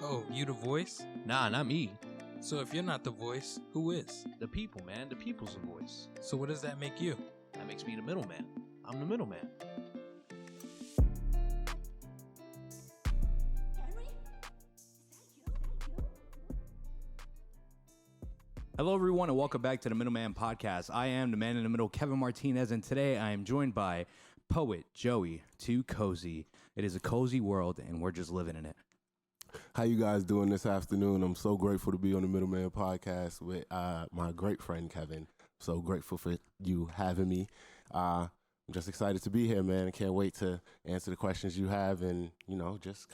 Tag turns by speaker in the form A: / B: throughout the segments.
A: Oh, you the voice?
B: Nah, not me.
A: So if you're not the voice, who is?
B: The people, man. The people's the voice.
A: So what does that make you?
B: That makes me the middleman. I'm the middleman. Hello, everyone, and welcome back to the Middleman Podcast. I am the man in the middle, Kevin Martinez, and today I am joined by poet Joey2Cozy. It is a cozy world, and we're just living in it.
C: How you guys doing this afternoon? I'm so grateful to be on the Middleman Podcast with my great friend Kevin. So grateful for you having me. I'm just excited to be here, man. I can't wait to answer the questions you have and, just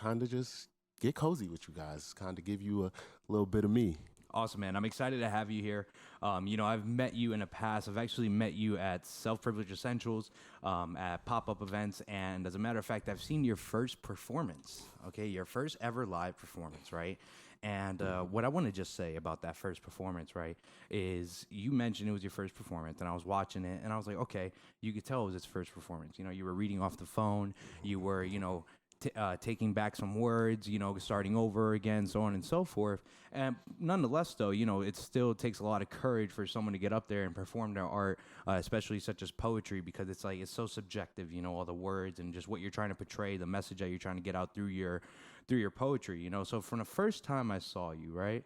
C: get cozy with you guys, kind of give you a little bit of me.
B: Awesome, man. I'm excited to have you here. I've met you in the past. I've actually met you at Self-Privilege Essentials, at pop-up events. And as a matter of fact, I've seen your first performance, okay? Your first ever live performance, right? And what I want to just say about that first performance, right, is you mentioned it was your first performance, and I was watching it, and I was like, okay, you could tell it was his first performance. You were reading off the phone. You were, taking back some words, starting over again, so on and so forth. And nonetheless, though, it still takes a lot of courage for someone to get up there and perform their art, especially such as poetry, because it's so subjective, all the words and just what you're trying to portray, the message that you're trying to get out through your poetry, So from the first time I saw you, right,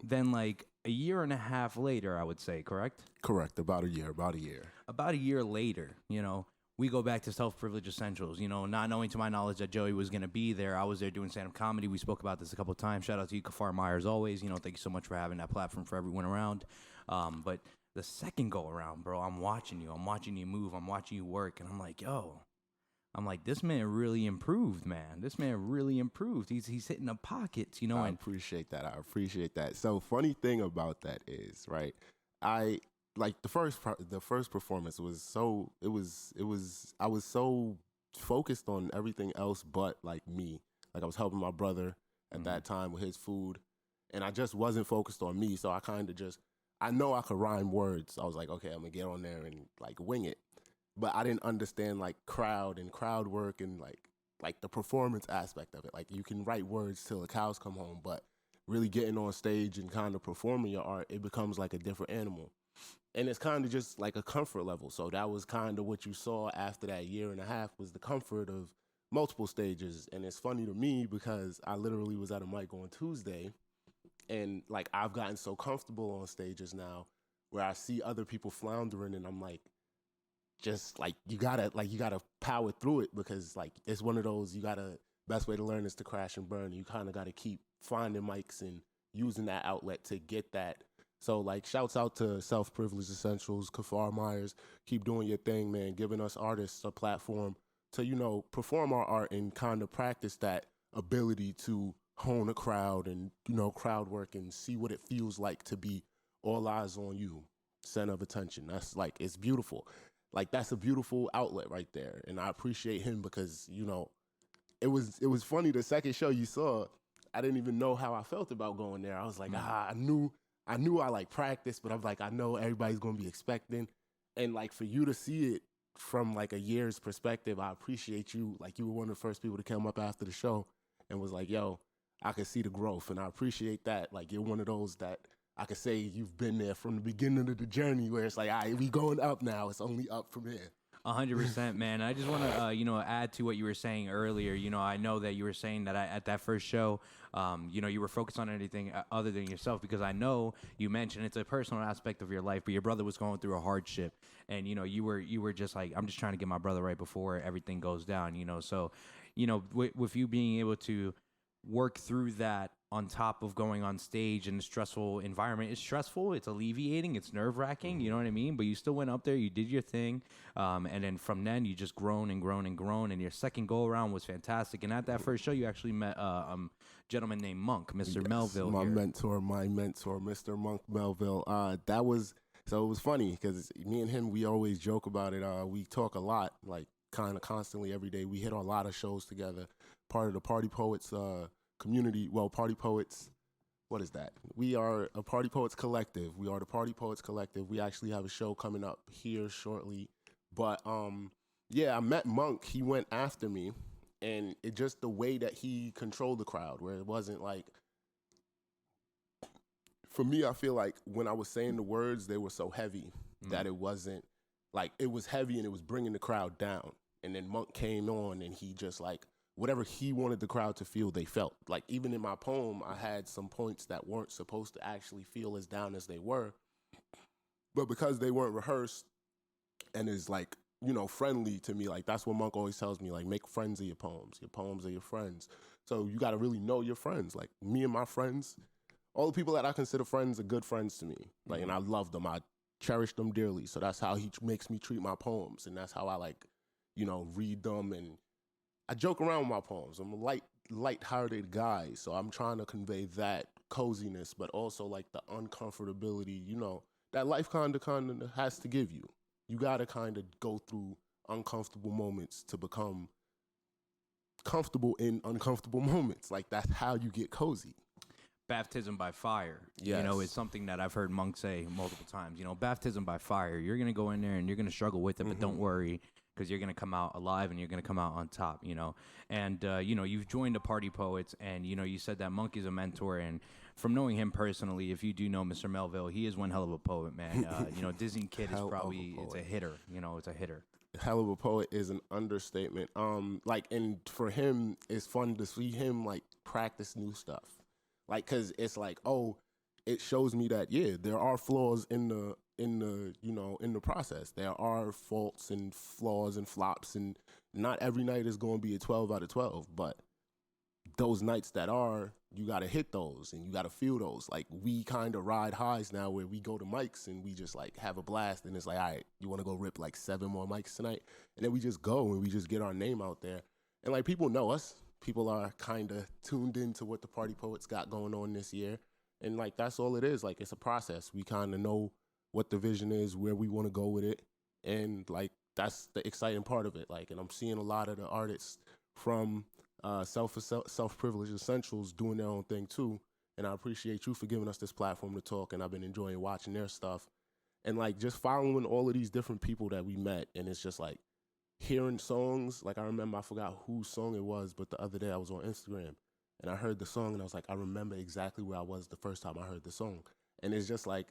B: then like a year and a half later, I would say, correct?
C: Correct. About a year.
B: About a year later, we go back to Self-Privilege Essentials, not knowing to my knowledge that Joey was going to be there. I was there doing stand-up comedy. We spoke about this a couple of times. Shout out to you, Kafar Myers, always. Thank you so much for having that platform for everyone around. But the second go around, bro, I'm watching you move. I'm watching you work. And I'm like, this man really improved, man. This man really improved. He's hitting the pockets,
C: I appreciate that. So funny thing about that is, right, like the first performance was I was so focused on everything else but like me. Like I was helping my brother at that time with his food, and I just wasn't focused on me. So I kind of I know I could rhyme words. I was like, okay, I'm gonna get on there and like wing it. But I didn't understand like crowd work and like the performance aspect of it. Like you can write words till the cows come home, but really getting on stage and kind of performing your art, it becomes like a different animal. And it's kind of just like a comfort level. So that was kind of what you saw after that year and a half, was the comfort of multiple stages. And it's funny to me because I literally was at a mic on Tuesday, and like I've gotten so comfortable on stages now where I see other people floundering, and I'm like, just like you gotta power through it, because like it's one of those, best way to learn is to crash and burn. You kind of got to keep finding mics and using that outlet to get that. So like shouts out to Self-Privilege Essentials, Kafar Myers, keep doing your thing, man, giving us artists a platform to, perform our art and kind of practice that ability to hone a crowd and, crowd work and see what it feels like to be all eyes on you, center of attention. That's like, it's beautiful. Like that's a beautiful outlet right there. And I appreciate him because, it was funny. The second show you saw, I didn't even know how I felt about going there. I was like, I knew I like practiced, but I'm like, I know everybody's going to be expecting. And like for you to see it from like a year's perspective, I appreciate you. Like you were one of the first people to come up after the show and was like, yo, I can see the growth. And I appreciate that. Like you're one of those that I could say you've been there from the beginning of the journey where it's like, all right, we going up now. It's only up from here.
B: 100%, man. I just want to, add to what you were saying earlier. I know that you were saying that at that first show, you were focused on anything other than yourself, because I know you mentioned it's a personal aspect of your life, but your brother was going through a hardship, and you were just like, I'm just trying to get my brother right before everything goes down. So, with you being able to work through that on top of going on stage in a stressful environment. It's stressful, it's alleviating, it's nerve-wracking, you know what I mean? But you still went up there, you did your thing, and then from then you just grown, and your second go-around was fantastic. And at that first show, you actually met a gentleman named Monk, Mr. Melville.
C: My mentor, Mr. Monk Melville. So it was funny because me and him, we always joke about it. We talk a lot, like kind of constantly every day. We hit a lot of shows together, part of the Party Poets community. Well, Party Poets, what is that? We are a Party Poets collective. We are the Party Poets collective. We actually have a show coming up here shortly. But I met Monk. He went after me, And it just the way that he controlled the crowd, where it wasn't like, for me, I feel like when I was saying the words, they were so heavy that it wasn't like, it was heavy and it was bringing the crowd down. And then Monk came on and he just like, whatever he wanted the crowd to feel, they felt. Like even in my poem, I had some points that weren't supposed to actually feel as down as they were. But because they weren't rehearsed and is like, you know, friendly to me, like that's what Monk always tells me, like make friends of your poems. Your poems are your friends. So you got to really know your friends. Like me and my friends, all the people that I consider friends are good friends to me. Like, and I love them. I cherish them dearly. So that's how he makes me treat my poems. And that's how I like, you know, read them. And I joke around with my poems. I'm a light-hearted guy. So I'm trying to convey that coziness, but also like the uncomfortability, you know, that life kind of has to give you. You got to kind of go through uncomfortable moments to become comfortable in uncomfortable moments. Like that's how you get cozy.
B: Baptism by fire,
C: yes.
B: You know, it's something that I've heard Monk say multiple times. You know, baptism by fire. You're going to go in there and you're going to struggle with it, but don't worry, because you're going to come out alive and you're going to come out on top, you know. And, you know, you've joined the Party Poets and, you know, you said that Monk is a mentor. And from knowing him personally, if you do know Mr. Melville, he is one hell of a poet, man. You know, Disney Kid is probably, it's a hitter, you know, it's a hitter.
C: Hell of a poet is an understatement. Like, and for him, it's fun to see him, like, practice new stuff. Like, cause it's like, oh, it shows me that, yeah, there are flaws in the you know, in the process. There are faults and flaws and flops, and not every night is going to be a 12 out of 12, but those nights that are, you got to hit those and you got to feel those. Like, we kind of ride highs now where we go to mics and we just like have a blast, and it's like, all right, you want to go rip like 7 more mics tonight? And then we just go and we just get our name out there. And like, people know us. People are kind of tuned into what the Party Poets got going on this year. And like, that's all it is. Like, it's a process. We kind of know what the vision is, where we want to go with it. And like, that's the exciting part of it. Like, and I'm seeing a lot of the artists from Self-Privileged Essentials doing their own thing too. And I appreciate you for giving us this platform to talk. And I've been enjoying watching their stuff and like just following all of these different people that we met. And it's just like hearing songs. Like, I remember, I forgot whose song it was, but the other day I was on Instagram and I heard the song and I was like, I remember exactly where I was the first time I heard the song. And it's just like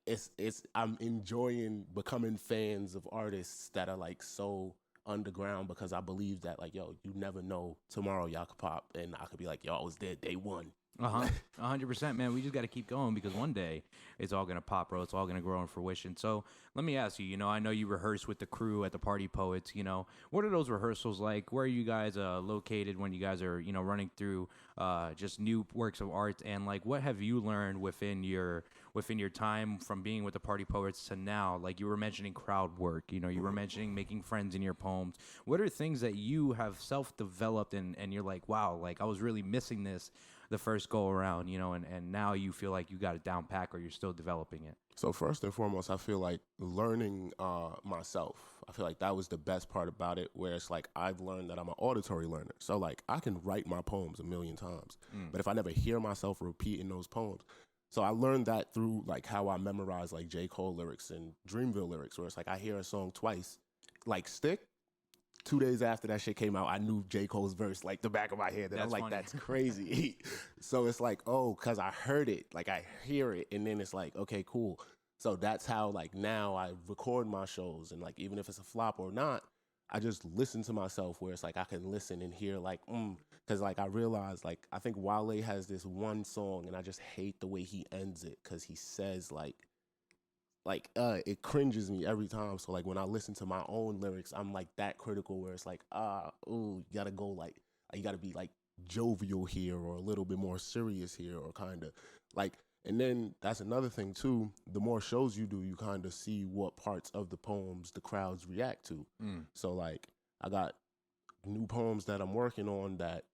C: it's I'm enjoying becoming fans of artists that are like so underground, because I believe that, like, yo, you never know, tomorrow y'all could pop and I could be like, yo, I was there day one.
B: 100%, man. We just got to keep going, because one day it's all going to pop, bro. It's all going to grow in fruition. So let me ask you, you know, I know you rehearse with the crew at the Party Poets, you know, what are those rehearsals like? Where are you guys located when you guys are, you know, running through just new works of art? And like, what have you learned within your time from being with the Party Poets to now? Like, you were mentioning crowd work, you know, you were mentioning making friends in your poems. What are things that you have self-developed and you're like, wow, like I was really missing this the first go around, you know, and now you feel like you got it down pat, or you're still developing it?
C: So first and foremost, I feel like learning myself. I feel like that was the best part about it, where it's like I've learned that I'm an auditory learner. So like I can write my poems a million times, but if I never hear myself repeating those poems. So I learned that through like how I memorize like J. Cole lyrics and Dreamville lyrics, where it's like I hear a song twice, like Stick. 2 days after that shit came out, I knew J. Cole's verse like the back of my head. And I'm like,
B: funny.
C: That's crazy. So it's like, oh, because I heard it, like I hear it, and then it's like, okay, cool. So that's how like now I record my shows, and like even if it's a flop or not, I just listen to myself, where it's like I can listen and hear like, because like I realized, like, I think Wale has this one song and I just hate the way he ends it, because he says like it cringes me every time. So like when I listen to my own lyrics, I'm like that critical, where it's like, you gotta go like, you gotta be like jovial here, or a little bit more serious here, or kind of like. And then that's another thing too, the more shows you do, you kind of see what parts of the poems the crowds react to. So like I got new poems that I'm working on that,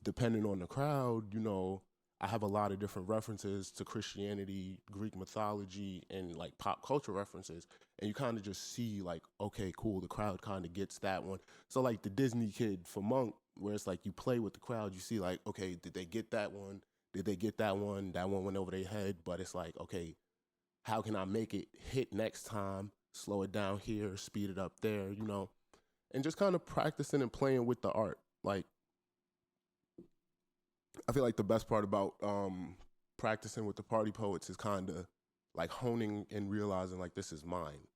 C: depending on the crowd, you know, I have a lot of different references to Christianity, Greek mythology, and like pop culture references. And you kind of just see like, okay, cool, the crowd kind of gets that one. So like the Disney Kid for Monk, where it's like you play with the crowd, you see like, okay, did they get that one? Did they get that one? That one went over their head. But it's like, okay, how can I make it hit next time? Slow it down here, speed it up there, you know? and just kind of practicing and playing with the art. Like, I feel like the best part about practicing with the party poets is kind of like honing and realizing like this is mine.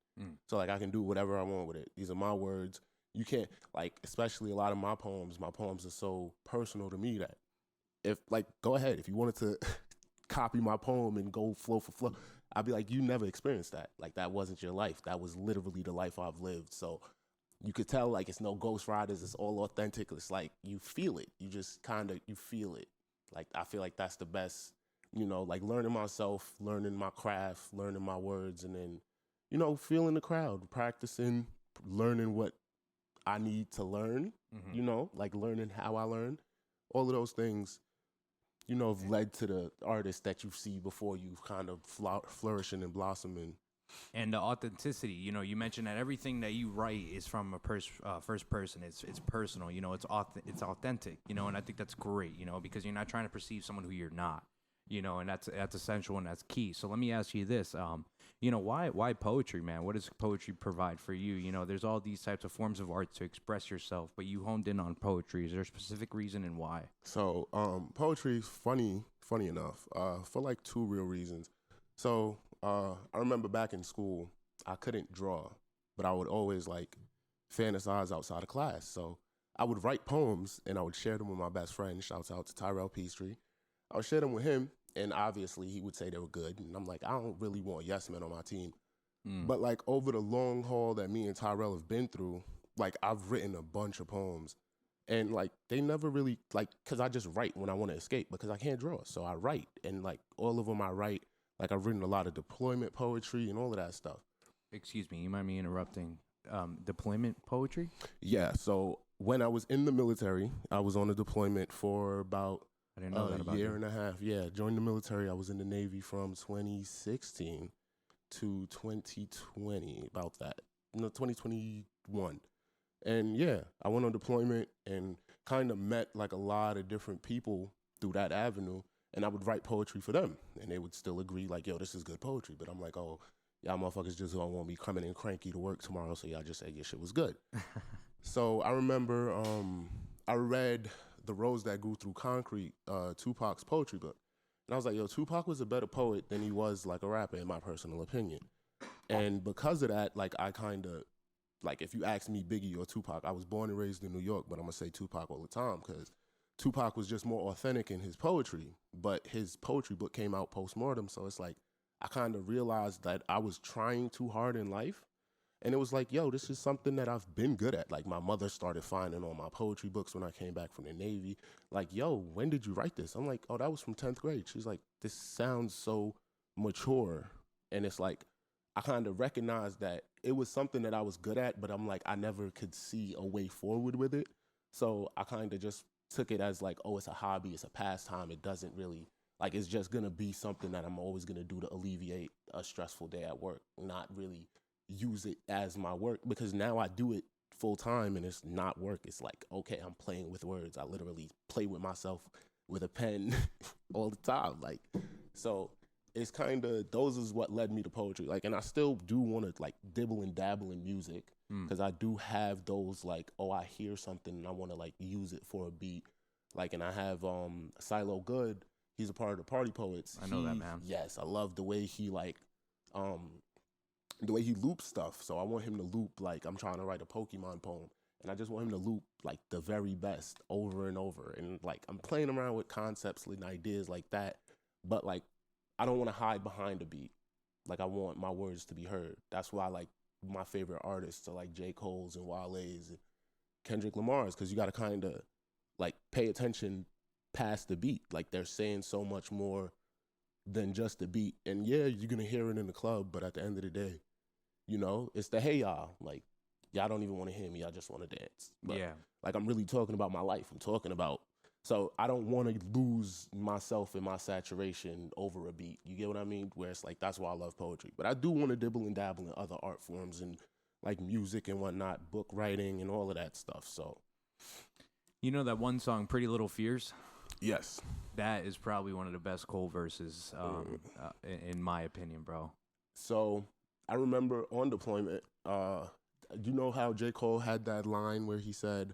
C: So like I can do whatever I want with it. These are my words. You can't, like, especially a lot of my poems are so personal to me that if, like, go ahead. If you wanted to copy my poem and go flow for flow, I'd be like, you never experienced that. Like, that wasn't your life. That was literally the life I've lived. So you could tell, like, it's no Ghost Riders. It's all authentic. It's like you feel it. You just kind of, you feel it. Like, I feel like that's the best, you know, like learning myself, learning my craft, learning my words, and then, you know, feeling the crowd, practicing, learning what I need to learn, you know, like learning how I learn. All of those things, you know, have led to the artist that you see before you kind of flourishing and blossoming.
B: And the authenticity, you know, you mentioned that everything that you write is from a first person. It's personal, you know, it's authentic, you know, and I think that's great, you know, because you're not trying to perceive someone who you're not, you know, and that's essential and that's key. So let me ask you this, you know, why poetry, man? What does poetry provide for you? You know, there's all these types of forms of art to express yourself, but you honed in on poetry. Is there a specific reason and why?
C: So poetry is funny enough, for like two real reasons. So I remember back in school, I couldn't draw, but I would always like fantasize outside of class. So I would write poems and I would share them with my best friend. Shouts out to Tyrell Peastree. I would share them with him, and obviously he would say they were good. And I'm like, I don't really want yes men on my team. But like over the long haul that me and Tyrell have been through, like I've written a bunch of poems. And like they never really, like, because I just write when I want to escape because I can't draw. So I write, and like all of them I write. Like I've written a lot of deployment poetry and all of that stuff.
B: Excuse me, you mind me interrupting? Deployment poetry?
C: Yeah, so when I was in the military, I was on a deployment for about
B: I didn't know that about
C: year
B: you.
C: and a half. Yeah, joined the military. I was in the Navy from 2016 to 2020, about that. No, 2021. And yeah, I went on deployment and kind of met like a lot of different people through that avenue. And I would write poetry for them. And they would still agree, like, yo, this is good poetry. But I'm like, oh, y'all motherfuckers just don't want me coming in cranky to work tomorrow. So y'all just say your shit was good. So I remember I read The Rose That Grew Through Concrete, Tupac's poetry book. And I was like, yo, Tupac was a better poet than he was like a rapper, in my personal opinion. And because of that, like I kind of, like if you ask me Biggie or Tupac, I was born and raised in New York, but I'm going to say Tupac all the time because Tupac was just more authentic in his poetry, but his poetry book came out post-mortem. So it's like, I kind of realized that I was trying too hard in life. And it was like, yo, this is something that I've been good at. Like my mother started finding all my poetry books when I came back from the Navy. Like, yo, when did you write this? I'm like, oh, that was from 10th grade. She's like, this sounds so mature. And it's like, I kind of recognized that it was something that I was good at, but I'm like, I never could see a way forward with it. So I kind of just took it as like, oh, it's a hobby, it's a pastime. It doesn't really, like, it's just going to be something that I'm always going to do to alleviate a stressful day at work, not really use it as my work, because now I do it full time and it's not work. It's like, okay, I'm playing with words. I literally play with myself with a pen all the time. Like, so it's kind of, those is what led me to poetry. Like, and I still do want to like dibble and dabble in music because I do have those like, oh, I hear something and I want to like use it for a beat. Like, and I have Silo Good. He's a part of the Party Poets.
B: I know that, man.
C: Yes, I love the way he like, the way he loops stuff. So I want him to loop, like I'm trying to write a Pokemon poem and I just want him to loop like the very best over and over. And like, I'm playing around with concepts and ideas like that, but like, I don't want to hide behind a beat. Like I want my words to be heard. That's why like my favorite artists are like J. Cole's and Wale's and Kendrick Lamar's, because you got to kind of like pay attention past the beat. Like they're saying so much more than just the beat. And yeah, you're going to hear it in the club, but at the end of the day, you know, it's the hey y'all. Like y'all don't even want to hear me. I just want to dance. But,
B: yeah.
C: Like I'm really talking about my life. I'm talking about, so I don't want to lose myself in my saturation over a beat. You get what I mean? Where it's like, that's why I love poetry. But I do want to dibble and dabble in other art forms and like music and whatnot, book writing and all of that stuff. So,
B: you know that one song, Pretty Little Fears?
C: yes.
B: That is probably one of the best Cole verses, in my opinion, bro.
C: So I remember on deployment, you know how J. Cole had that line where he said,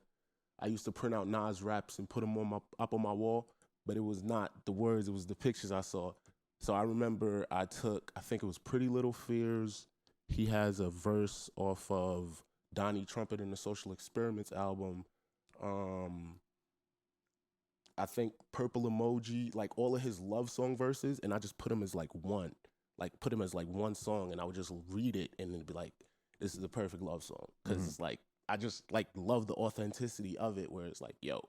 C: I used to print out Nas raps and put them up on my wall, but it was not the words, it was the pictures I saw. So I remember I think it was Pretty Little Fears. He has a verse off of Donnie Trumpet in the Social Experiments album. I think Purple Emoji, like all of his love song verses, and I just put them as like one song, and I would just read it and it'd be like, this is the perfect love song. Because it's like, I just like love the authenticity of it, where it's like, yo,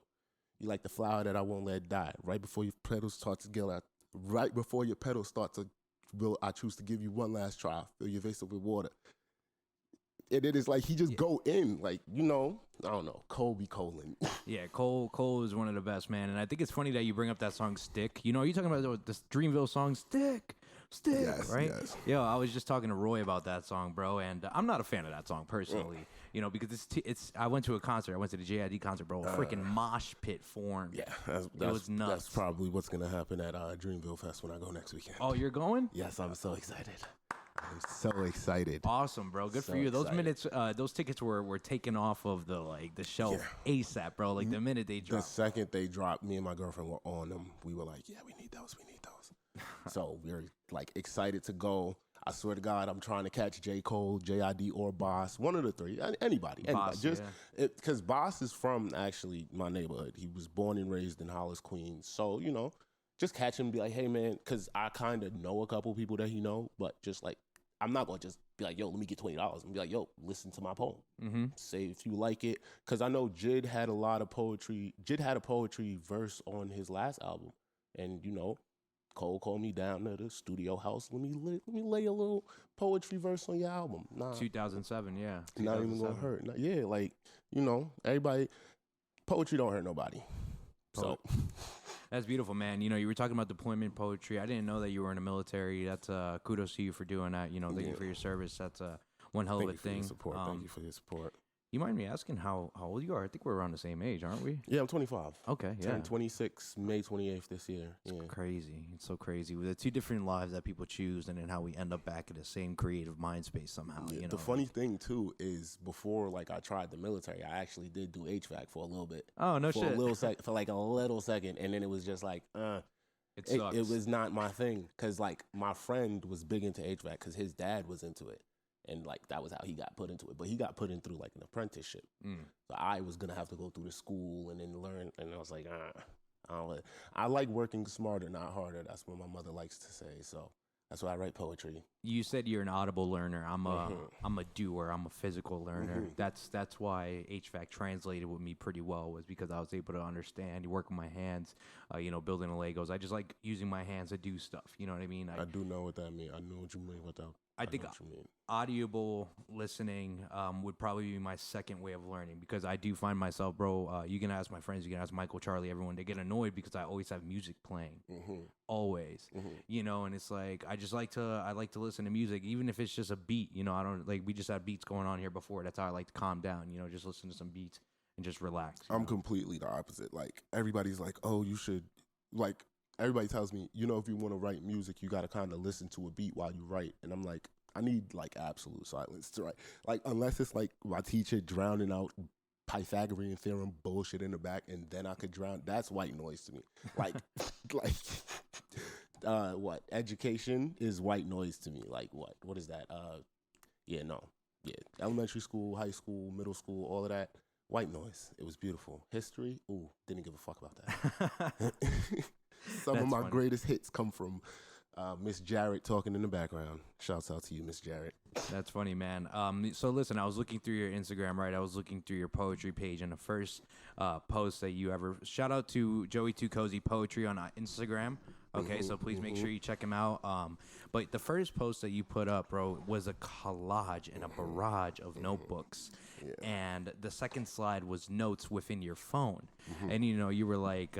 C: you like the flower that I won't let die. Right before your petals start to gill out, right before your petals start to will, I choose to give you one last try. Fill your vase up with water. And it is like he just go in, like, you know, I don't know, Cole be Colin.
B: Yeah, Cole is one of the best, man. And I think it's funny that you bring up that song Stick. You know, are you talking about this Dreamville song Stick? Yes, right? Yes. Yo, I was just talking to Roy about that song, bro, and I'm not a fan of that song personally. You know, because it's I went to a concert. I went to the JID concert, bro. A freaking mosh pit formed.
C: Yeah,
B: it was nuts.
C: That's probably what's gonna happen at Dreamville Fest when I go next weekend.
B: Oh, you're going?
C: Yes, I'm so excited. I'm so excited.
B: Awesome, bro. Good for you. Those those tickets were taken off of the shelf ASAP, bro. Like the minute they dropped.
C: The second they dropped, me and my girlfriend were on them. We were like, yeah, we need those. So we're like excited to go. I swear to God, I'm trying to catch J. Cole, JID, or Boss. One of the three. Anybody.
B: Boss,
C: just because Boss is from actually my neighborhood. He was born and raised in Hollis, Queens. So, you know, just catch him and be like, hey, man, because I kind of know a couple people that he know, but just like, I'm not going to just be like, yo, let me get $20. And be like, yo, listen to my poem. Say if you like it. Because I know Jid had a lot of poetry. Jid had a poetry verse on his last album. And, you know, Cole called me down to the studio house. Let me lay a little poetry verse on your album.
B: 2007, yeah.
C: Not even going to hurt. Yeah, like, you know, everybody, poetry don't hurt nobody. So
B: that's beautiful, man. You know, you were talking about deployment poetry. I didn't know that you were in the military. That's kudos to you for doing that. You know, thank you for your service. That's one hell of a thing.
C: Thank you for your support.
B: You mind me asking how old you are? I think we're around the same age, aren't we?
C: Yeah, I'm 25.
B: Okay, yeah.
C: Turned 26 May 28th this year.
B: It's crazy. It's so crazy. With the two different lives that people choose and then how we end up back in the same creative mind space somehow.
C: Yeah,
B: you know?
C: The funny thing, too, is before like I tried the military, I actually did do HVAC for a little bit.
B: Oh, no shit.
C: For like a little second. And then it was just like, it was not my thing. Because like my friend was big into HVAC because his dad was into it. And, like, that was how he got put into it. But he got put in through, like, an apprenticeship. So I was going to have to go through the school and then learn. And I was like, I like working smarter, not harder. That's what my mother likes to say. So that's why I write poetry.
B: You said you're an audible learner. I'm a doer. I'm a physical learner. That's why HVAC translated with me pretty well, was because I was able to understand. You work with my hands, you know, building the Legos. I just like using my hands to do stuff. You know what I mean?
C: I do know what that means. I know what you mean with that.
B: I think audible listening would probably be my second way of learning, because I do find myself, bro, you can ask my friends, you can ask Michael, Charlie, everyone, they get annoyed because I always have music playing. Always. You know, and it's like, I like to listen to music, even if it's just a beat. You know, I don't, like, we just had beats going on here before. That's how I like to calm down, you know, just listen to some beats and just relax.
C: I'm completely the opposite. Like, everybody's like, oh, you should, like, everybody tells me, you know, if you want to write music, you got to kind of listen to a beat while you write. And I'm like, I need, like, absolute silence to write. Like, unless it's, like, my teacher drowning out Pythagorean theorem bullshit in the back, and then I could drown. That's white noise to me. Like, what? Education is white noise to me. Like, what? What is that? Elementary school, high school, middle school, all of that. White noise. It was beautiful. History, ooh, didn't give a fuck about that. Some of my greatest hits come from Miss Jarrett talking in the background. Shouts out to you, Miss Jarrett.
B: That's funny, man. So listen, I was looking through your Instagram, right? I was looking through your poetry page, and the first post that you ever, shout out to Joey2Cozy Poetry on Instagram. Okay, so please make sure you check him out. But the first post that you put up, bro, was a collage and a barrage of notebooks. Yeah. And the second slide was notes within your phone. And, you know, you were like,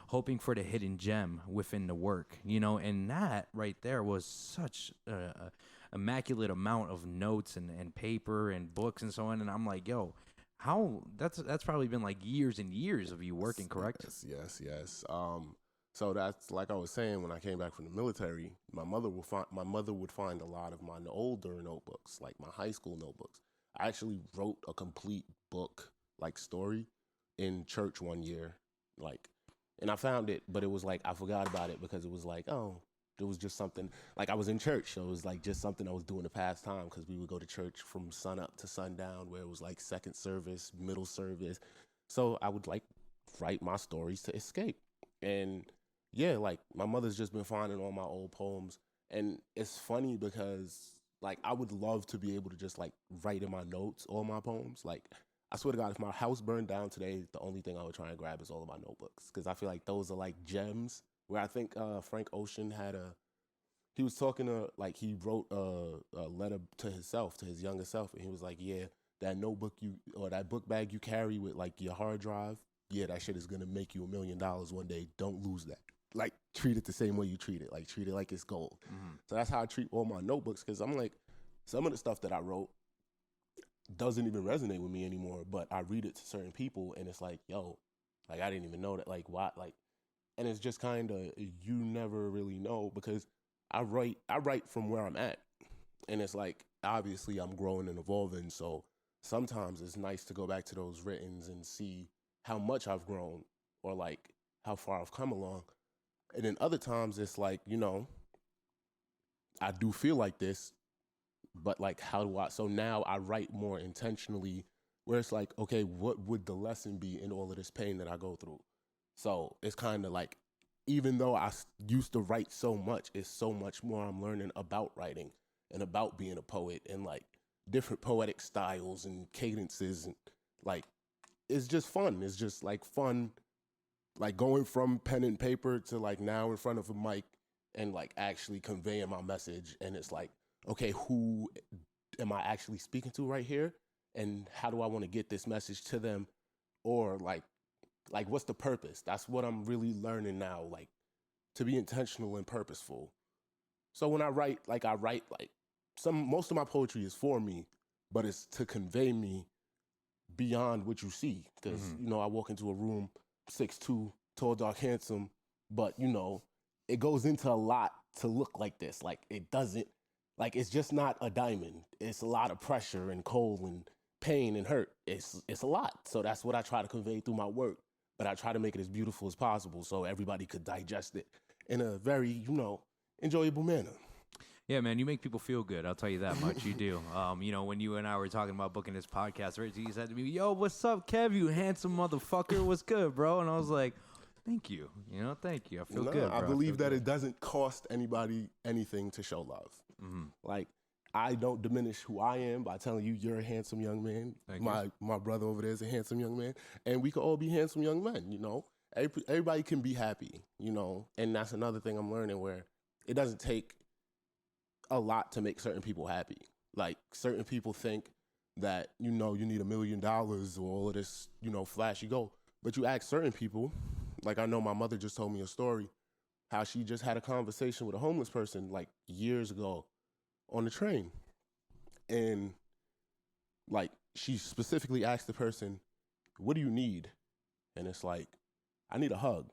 B: hoping for the hidden gem within the work, you know, and that right there was such a immaculate amount of notes and paper and books and so on. And I'm like, yo, how that's probably been like years and years of you working, correct?
C: Yes. So that's, like I was saying, when I came back from the military, my mother would find a lot of my older notebooks, like my high school notebooks. I actually wrote a complete book, like story, in church one year, like, and I found it, but it was like I forgot about it because it was like, oh, it was just something, like I was in church, so it was like just something I was doing to pass time because we would go to church from sun up to sundown, where it was like second service, middle service, so I would like write my stories to escape. And yeah, like my mother's just been finding all my old poems, and it's funny because like I would love to be able to just like write in my notes all my poems. Like I swear to God, if my house burned down today, the only thing I would try and grab is all of my notebooks because I feel like those are like gems. Where I think Frank Ocean he was talking to, like, he wrote a letter to himself, to his younger self, and he was like, yeah, that notebook or that book bag you carry with like your hard drive, yeah, that shit is gonna make you $1 million one day. Don't lose that. Like, treat it the same way you treat it. Like, treat it like it's gold. Mm-hmm. So that's how I treat all my notebooks, because I'm like, some of the stuff that I wrote doesn't even resonate with me anymore, but I read it to certain people, and it's like, yo, like, I didn't even know that, like, why, like, and it's just kind of, you never really know, because I write from where I'm at, and it's like, obviously I'm growing and evolving, so sometimes it's nice to go back to those writtens and see how much I've grown, or like how far I've come along. And then other times it's like, you know, I do feel like this, but like, how do I, so now I write more intentionally, where it's like, okay, what would the lesson be in all of this pain that I go through? So it's kind of like, even though I used to write so much, it's so much more I'm learning about writing and about being a poet, and like different poetic styles and cadences, and like, it's just fun. It's just like fun, like going from pen and paper to like now in front of a mic and like actually conveying my message. And it's like, okay, who am I actually speaking to right here? And how do I want to get this message to them? Or like what's the purpose? That's what I'm really learning now, like to be intentional and purposeful. So when I write like most of my poetry is for me, but it's to convey me beyond what you see. Because, you know, I walk into a room, 6'2", tall, dark, handsome, but, you know, it goes into a lot to look like this. Like, it doesn't, like, it's just not a diamond. It's a lot of pressure and cold and pain and hurt. It's a lot. So that's what I try to convey through my work. But I try to make it as beautiful as possible so everybody could digest it in a very, you know, enjoyable manner.
B: Yeah, man, you make people feel good. I'll tell you that much. You do. You know, when you and I were talking about booking this podcast, right, you said to me, yo, what's up, Kev, you handsome motherfucker? What's good, bro? And I was like, thank you. You know, thank you. I feel good, bro.
C: I believe that it doesn't cost anybody anything to show love. Mm-hmm. Like, I don't diminish who I am by telling you you're a handsome young man. My brother over there is a handsome young man. And we could all be handsome young men, you know. Everybody can be happy, you know. And that's another thing I'm learning, where it doesn't take a lot to make certain people happy. Like, certain people think that, you know, you need $1 million or all of this, you know, flashy gold. But you ask certain people, like, I know my mother just told me a story, how she just had a conversation with a homeless person like years ago on the train. And like, she specifically asked the person, what do you need? And it's like, I need a hug.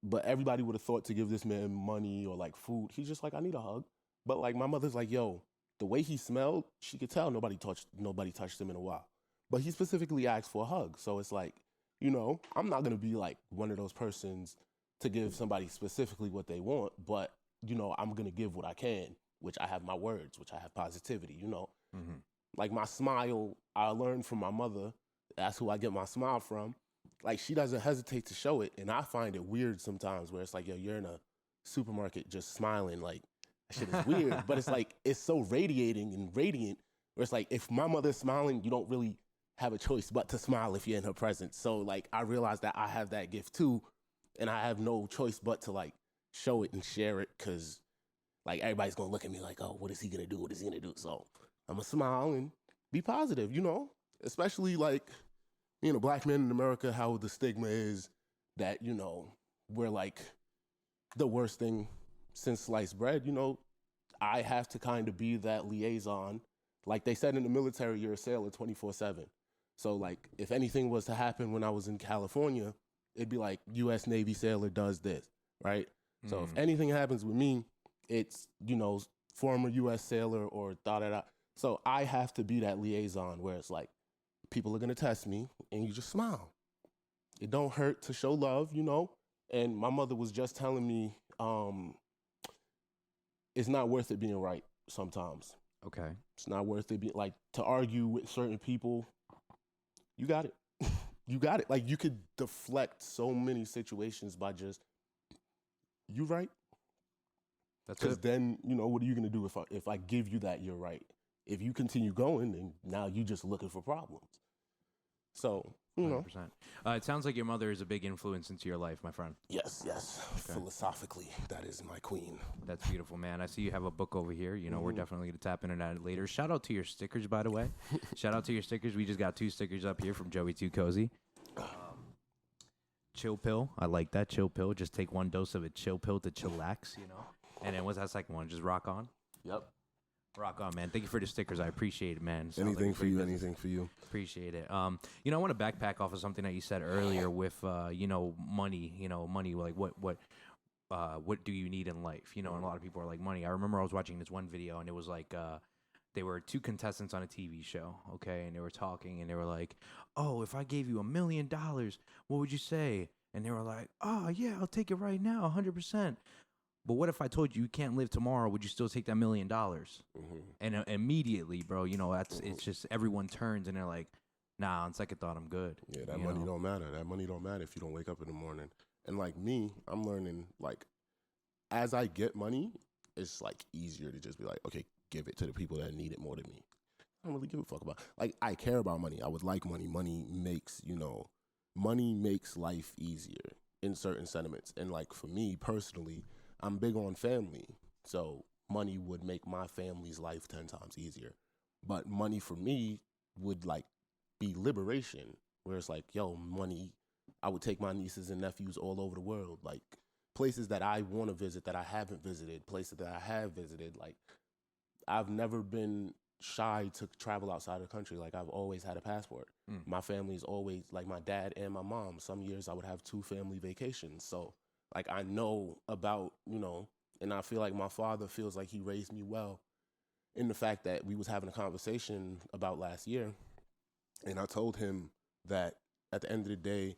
C: But everybody would have thought to give this man money or like food. He's just like, I need a hug. But like, my mother's like, yo, the way he smelled, she could tell nobody touched him in a while. But he specifically asked for a hug. So it's like, you know, I'm not going to be like one of those persons to give somebody specifically what they want, but, you know, I'm going to give what I can, which I have my words, which I have positivity, you know. Mm-hmm. Like, my smile, I learned from my mother. That's who I get my smile from. Like, she doesn't hesitate to show it. And I find it weird sometimes, where it's like, yo, you're in a supermarket just smiling. Like, that shit is weird. But it's like, it's so radiating and radiant, where it's like, if my mother's smiling, you don't really have a choice but to smile if you're in her presence. So like, I realized that I have that gift too, and I have no choice but to like show it and share it, because like, everybody's gonna look at me like, oh, what is he gonna do? What is he gonna do? So I'm gonna smile and be positive, you know, especially like, you know, black men in America, how the stigma is that, you know, we're like the worst thing since sliced bread. You know, I have to kind of be that liaison. Like they said in the military, you're a sailor 24/7. So like, if anything was to happen when I was in California, it'd be like, U.S. Navy sailor does this, right? So if anything happens with me, it's, you know, former U.S. sailor or da-da-da. So I have to be that liaison where it's like, people are going to test me and you just smile. It don't hurt to show love, you know? And my mother was just telling me, it's not worth it being right sometimes.
B: Okay.
C: It's not worth it being, like, to argue with certain people. You got it. You got it. Like, you could deflect so many situations by just, you right?
B: That's
C: Because
B: it.
C: then, you know, what are you going to do if I give you that you're right? If you continue going, then now you just looking for problems. So, you know.
B: 100%. It sounds like your mother is a big influence into your life, my friend.
C: Yes.
B: Okay.
C: Philosophically, that is my queen.
B: That's beautiful, man. I see you have a book over here. You know, we're definitely going to tap into that later. Shout out to your stickers, by the way. Shout out to your stickers. We just got 2 stickers up here from Joey2Cozy. Chill pill. I like that. Chill pill. Just take 1 dose of it. Chill pill to chillax, you know. And then what's that second one? Just rock on?
C: Yep.
B: Rock on, man. Thank you for the stickers. I appreciate it, man.
C: Anything for you, anything for you.
B: Appreciate it. You know, I want to backpack off of something that you said earlier with, you know, money, like what do you need in life? You know, and a lot of people are like money. I remember I was watching this one video and it was like, they were 2 contestants on a TV show, okay? And they were talking and they were like, oh, if I gave you $1 million, what would you say? And they were like, oh, yeah, I'll take it right now, 100%. But what if I told you can't live tomorrow? Would you still take that $1 million? And immediately, bro, you know, it's just everyone turns and they're like, nah, on second thought, I'm good.
C: Yeah, that money don't matter. That money don't matter if you don't wake up in the morning. And like me, I'm learning, like, as I get money, it's like easier to just be like, okay, give it to the people that need it more than me. I don't really give a fuck about, like, I care about money. I would like money. Money makes life easier in certain sentiments. And like for me personally, I'm big on family. So money would make my family's life 10 times easier. But money for me would like be liberation, where it's like, yo, money, I would take my nieces and nephews all over the world, like places that I want to visit that I haven't visited, places that I have visited. Like, I've never been shy to travel outside of the country. Like, I've always had a passport. My family's always, like my dad and my mom, some years I would have 2 family vacations. So like, I know about, you know, and I feel like my father feels like he raised me well in the fact that we was having a conversation about last year. And I told him that at the end of the day,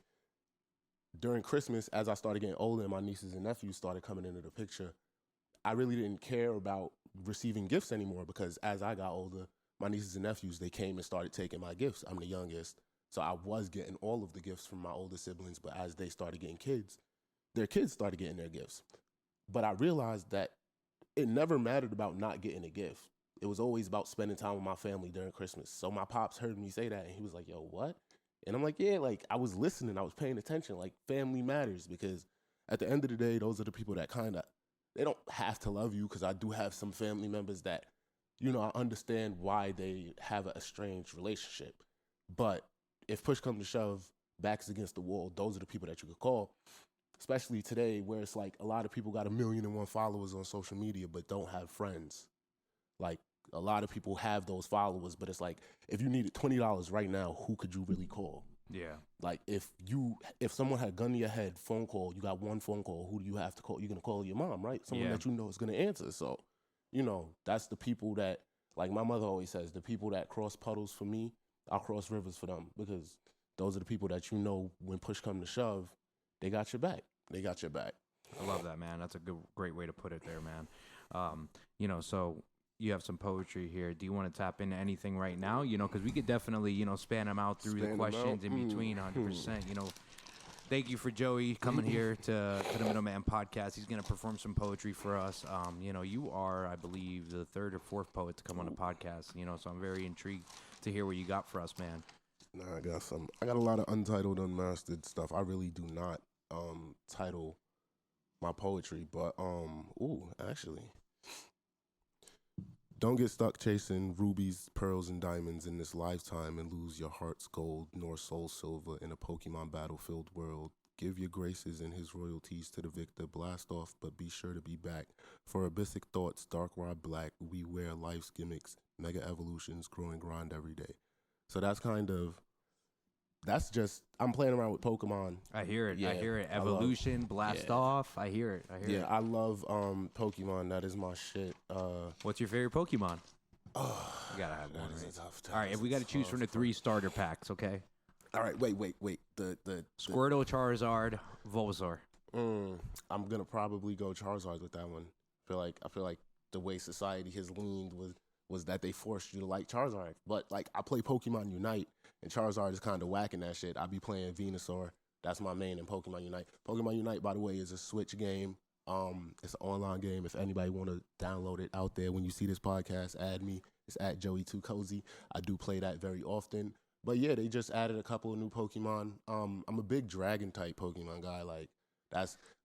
C: during Christmas, as I started getting older and my nieces and nephews started coming into the picture, I really didn't care about receiving gifts anymore, because as I got older, my nieces and nephews, they came and started taking my gifts. I'm the youngest. So I was getting all of the gifts from my older siblings, but as they started getting kids, their kids started getting their gifts. But I realized that it never mattered about not getting a gift. It was always about spending time with my family during Christmas. So my pops heard me say that and he was like, yo, what? And I'm like, yeah, like I was listening, I was paying attention. Like, family matters, because at the end of the day, those are the people that they don't have to love you, because I do have some family members that, you know, I understand why they have an estranged relationship. But if push comes to shove, backs against the wall, those are the people that you could call. Especially today, where it's like a lot of people got 1,000,001 followers on social media but don't have friends. Like, a lot of people have those followers, but it's like, if you needed $20 right now, who could you really call?
B: Yeah.
C: Like, if someone had a gun to your head, phone call, you got 1 phone call, who do you have to call? You're going to call your mom, right? Someone that you know is going to answer. So, you know, that's the people that, like my mother always says, the people that cross puddles for me, I'll cross rivers for them, because those are the people that, you know, when push come to shove, they got your back. They got your back.
B: I love that, man. That's a great way to put it there, man. You know, so you have some poetry here. Do you want to tap into anything right now? You know, because we could definitely, you know, span them out through the questions in between 100%. You know, thank you for Joey coming here to the Middleman Podcast. He's going to perform some poetry for us. You know, you are, I believe, the 3rd or 4th poet to come on the podcast, you know, so I'm very intrigued to hear what you got for us, man.
C: Nah, I got a lot of untitled, unmastered stuff. I really do not title my poetry, but actually, don't get stuck chasing rubies, pearls, and diamonds in this lifetime and lose your heart's gold nor soul silver in a Pokemon battlefield world. Give your graces and his royalties to the victor. Blast off, but be sure to be back. For Abyssic thoughts, dark rod black, we wear life's gimmicks, mega evolutions, growing grind every day. So that's just, I'm playing around with Pokemon.
B: I hear it.
C: Yeah,
B: I hear it. Evolution, blast off. I hear it.
C: I love Pokemon. That is my shit.
B: What's your favorite Pokemon?
C: Oh,
B: You gotta have one,
C: that is
B: right?
C: a tough.
B: All right, if we gotta choose from the 3 starter packs, okay?
C: All right, wait. The
B: Squirtle, Charizard, Bulbasaur.
C: I'm gonna probably go Charizard with that one. I feel like the way society has leaned was that they forced you to like Charizard. But like I play Pokemon Unite, and Charizard is kind of whacking that shit. I be playing Venusaur. That's my main in Pokemon Unite. Pokemon Unite, by the way, is a Switch game. It's an online game. If anybody want to download it out there, when you see this podcast, add me. It's at Joey2Cozy. I do play that very often. But yeah, they just added a couple of new Pokemon. I'm a big Dragon type Pokemon guy.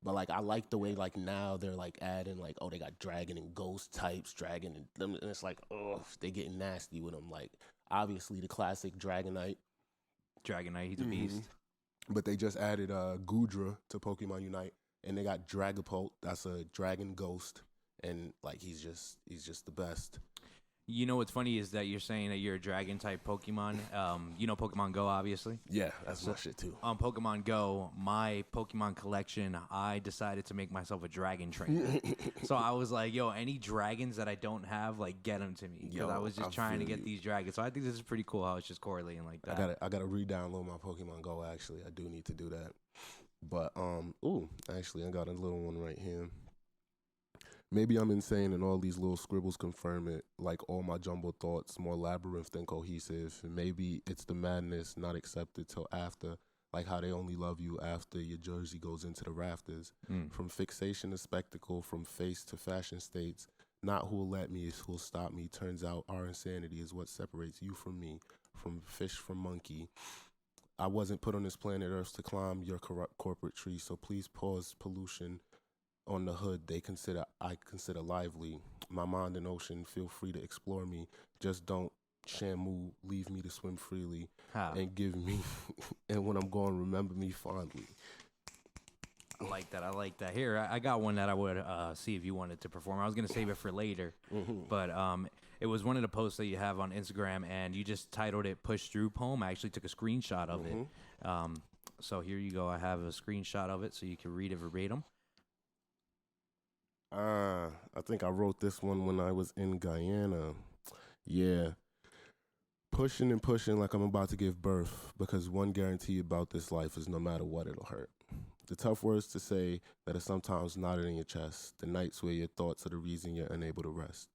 C: But I like the way like now they're like adding like, oh, they got Dragon and Ghost types, Dragon and them, and it's like, oh, they getting nasty with them. Like obviously the classic Dragonite,
B: Dragonite, he's a beast.
C: but they just added Goodra to Pokemon Unite, and they got Dragapult. That's a Dragon Ghost, and like he's just the best.
B: You know what's funny is that you're saying that you're a dragon type Pokemon. You know Pokemon Go, obviously.
C: Yeah, that's my shit too.
B: On Pokemon Go, my Pokemon collection, I decided to make myself a dragon trainer. So I was like, yo, any dragons that I don't have, like, get them to me. Because I was just trying to get these dragons. So I think this is pretty cool how it's just correlating like that.
C: I gotta re-download my Pokemon Go. Actually, I do need to do that. But actually, I got a little one right here. Maybe I'm insane and all these little scribbles confirm it, like all my jumbled thoughts, more labyrinth than cohesive. And maybe it's the madness not accepted till after, like how they only love you after your jersey goes into the rafters. From fixation to spectacle, from face to fashion states, not who'll let me is who'll stop me. Turns out our insanity is what separates you from me, from fish from monkey. I wasn't put on this planet Earth to climb your corrupt corporate tree, so please pause pollution on the hood I consider lively. My mind and ocean, feel free to explore me. Just don't shamu, leave me to swim freely and give me, and when I'm gone, remember me fondly.
B: I like that. Here, I got one that I would see if you wanted to perform. I was going to save it for later, but it was one of the posts that you have on Instagram, and you just titled it Push Through Poem. I actually took a screenshot of it. So here you go. I have a screenshot of it so you can read it verbatim.
C: I think I wrote this one when I was in Guyana. Yeah. Pushing and pushing like I'm about to give birth, because one guarantee about this life is no matter what, it'll hurt. The tough words to say that are sometimes knotted in your chest, the nights where your thoughts are the reason you're unable to rest.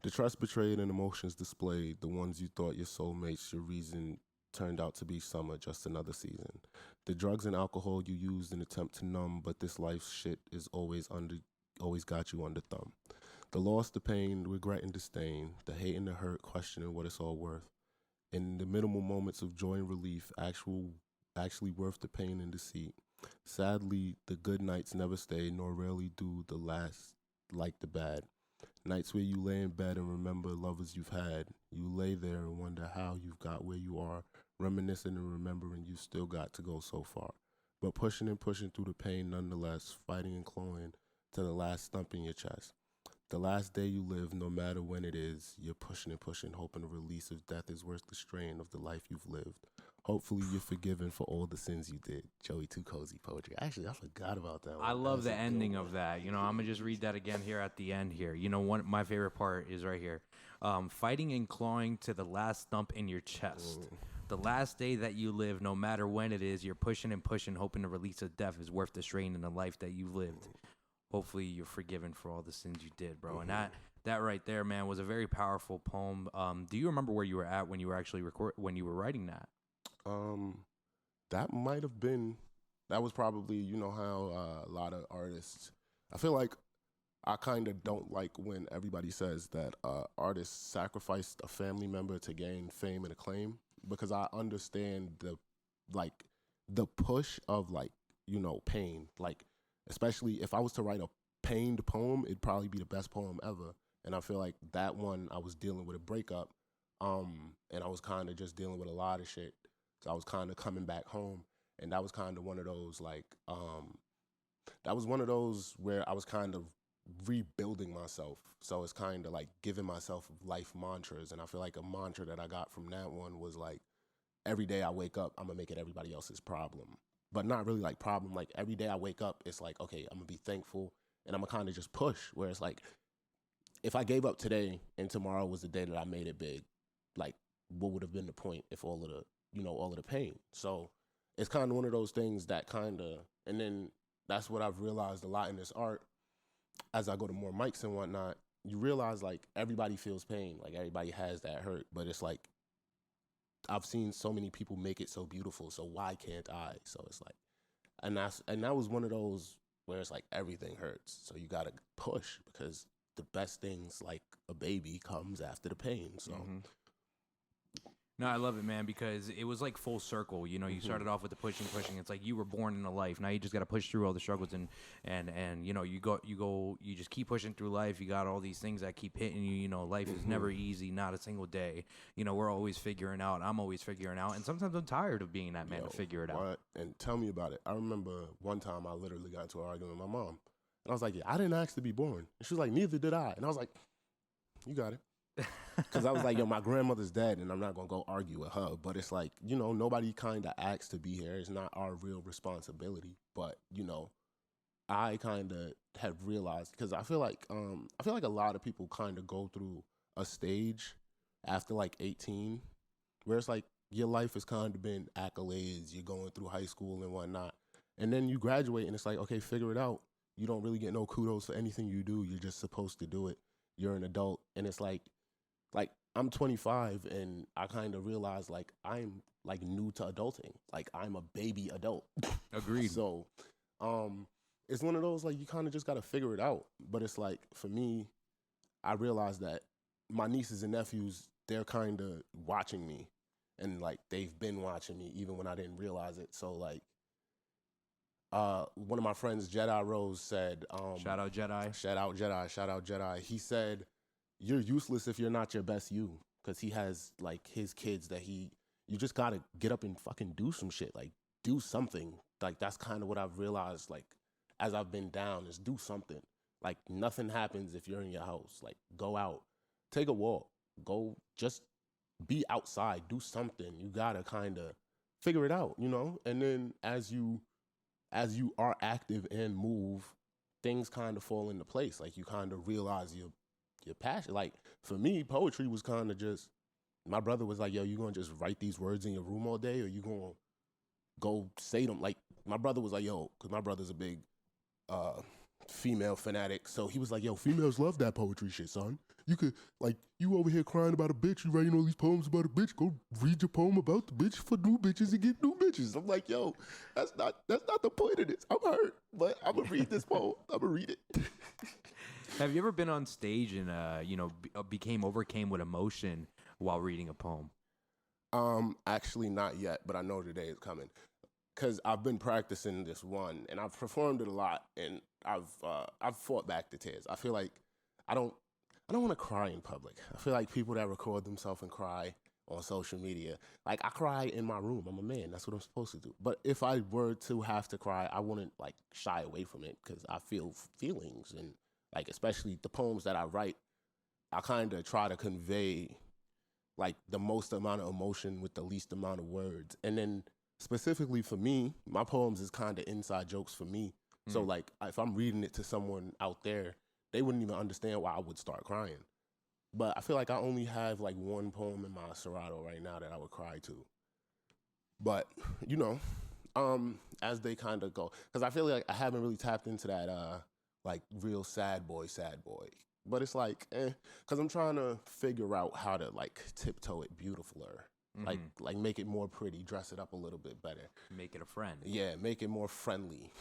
C: The trust betrayed and emotions displayed, the ones you thought your soulmates, your reason turned out to be summer, just another season. The drugs and alcohol you used in attempt to numb, but this life's shit is always got you under thumb. The loss, the pain, regret and disdain, the hate and the hurt, questioning what it's all worth. In the minimal moments of joy and relief, actually worth the pain and deceit. Sadly, the good nights never stay, nor rarely do the last like the bad. Nights where you lay in bed and remember lovers you've had. You lay there and wonder how you've got where you are, reminiscing and remembering you still got to go so far. But pushing and pushing through the pain nonetheless, fighting and clawing to the last stump in your chest. The last day you live, no matter when it is, you're pushing and pushing, hoping the release of death is worth the strain of the life you've lived. Hopefully you're forgiven for all the sins you did. Joey2Cozy poetry. Actually, I forgot about that one.
B: I love the ending of that. You know, I'm going to just read that again here at the end here. You know, my favorite part is right here. Fighting and clawing to the last stump in your chest. The last day that you live, no matter when it is, you're pushing and pushing, hoping the release of death is worth the strain in the life that you've lived. Hopefully you're forgiven for all the sins you did, bro. And that right there, man, was a very powerful poem. Do you remember where you were at when you were actually when you were writing that?
C: That might have been. That was probably, you know how a lot of artists. I feel like I kind of don't like when everybody says that artists sacrificed a family member to gain fame and acclaim, because I understand the push of pain, especially if I was to write a pained poem, it'd probably be the best poem ever. And I feel like that one, I was dealing with a breakup, and I was kind of just dealing with a lot of shit. So I was kind of coming back home, and that was kind of one of those that was one of those where I was kind of rebuilding myself. So it's kind of like giving myself life mantras, and I feel like a mantra that I got from that one was like, every day I wake up, I'm gonna make it everybody else's problem. But not really like problem. Like every day I wake up, it's like, okay, I'm gonna be thankful, and I'm gonna kind of just push. Where it's like, if I gave up today and tomorrow was the day that I made it big, like what would have been the point if all of the pain? So it's kind of one of those things that and then that's what I've realized a lot in this art as I go to more mics and whatnot. You realize like everybody feels pain, like everybody has that hurt, but it's like I've seen so many people make it so beautiful, so why can't I? So it's like, and that was one of those where it's like everything hurts, so you gotta push because the best things like a baby comes after the pain. So.
B: Mm-hmm. No, I love it, man, because it was like full circle. You know, you started off with the pushing. It's like you were born into life. Now you just got to push through all the struggles and you know, you just keep pushing through life. You got all these things that keep hitting you. You know, life is never easy, not a single day. You know, we're always figuring out. I'm always figuring out, and sometimes I'm tired of being that man to figure it out.
C: And tell me about it. I remember one time I literally got into an argument with my mom, and I was like, "Yeah, I didn't ask to be born." And she was like, "Neither did I." And I was like, "You got it." Because I was like, yo, my grandmother's dead, and I'm not going to go argue with her. But it's like, you know, nobody kind of asks to be here. It's not our real responsibility. But, you know, I kind of have realized, because I feel like a lot of people kind of go through a stage after like 18 where it's like your life has kind of been accolades. You're going through high school and whatnot. And then you graduate, and it's like, okay, figure it out. You don't really get no kudos for anything you do. You're just supposed to do it. You're an adult. And it's like I'm 25 and I kind of realize like I'm like new to adulting. Like I'm a baby adult.
B: Agreed.
C: So it's one of those like you kind of just got to figure it out. But it's like for me, I realized that my nieces and nephews, they're kind of watching me and like they've been watching me even when I didn't realize it. So like one of my friends, Jedi Rose, said
B: Shout out Jedi.
C: He said, "You're useless if you're not your best you," because he has like his kids that you just gotta get up and fucking do some shit, like do something. Like that's kind of what I've realized, like as I've been down, is do something. Like nothing happens if you're in your house. Like go out, take a walk, go just be outside, do something. You gotta kind of figure it out, you know. And then as you are active and move, things kind of fall into place. Like you kind of realize your passion. Like for me, poetry was kind of just, my brother was like, yo, you gonna just write these words in your room all day or you gonna go say them? Like my brother was like, yo, because my brother's a big female fanatic. So he was like, yo, females love that poetry shit, son. You could, like, you over here crying about a bitch, you writing all these poems about a bitch, go read your poem about the bitch for new bitches and get new bitches. I'm like, yo, that's not the point of this. I'm hurt, but I'm gonna read this poem. I'm gonna read it.
B: Have you ever been on stage and overcame with emotion while reading a poem?
C: Actually not yet, but I know the day is coming. Cause I've been practicing this one, and I've performed it a lot, and I've fought back the tears. I feel like I don't want to cry in public. I feel like people that record themselves and cry on social media, like I cry in my room. I'm a man. That's what I'm supposed to do. But if I were to have to cry, I wouldn't like shy away from it because I feel feelings, and like especially the poems that I write, I kind of try to convey like the most amount of emotion with the least amount of words. And then specifically for me, my poems is kind of inside jokes for me. So like if I'm reading it to someone out there, they wouldn't even understand why I would start crying. But I feel like I only have like one poem in my Serato right now that I would cry to. But, you know, as they kind of go, because I feel like I haven't really tapped into that like real sad boy. But it's like, because I'm trying to figure out how to like tiptoe it beautifuler. Like make it more pretty, dress it up a little bit better.
B: Make it a friend.
C: Yeah, make it more friendly.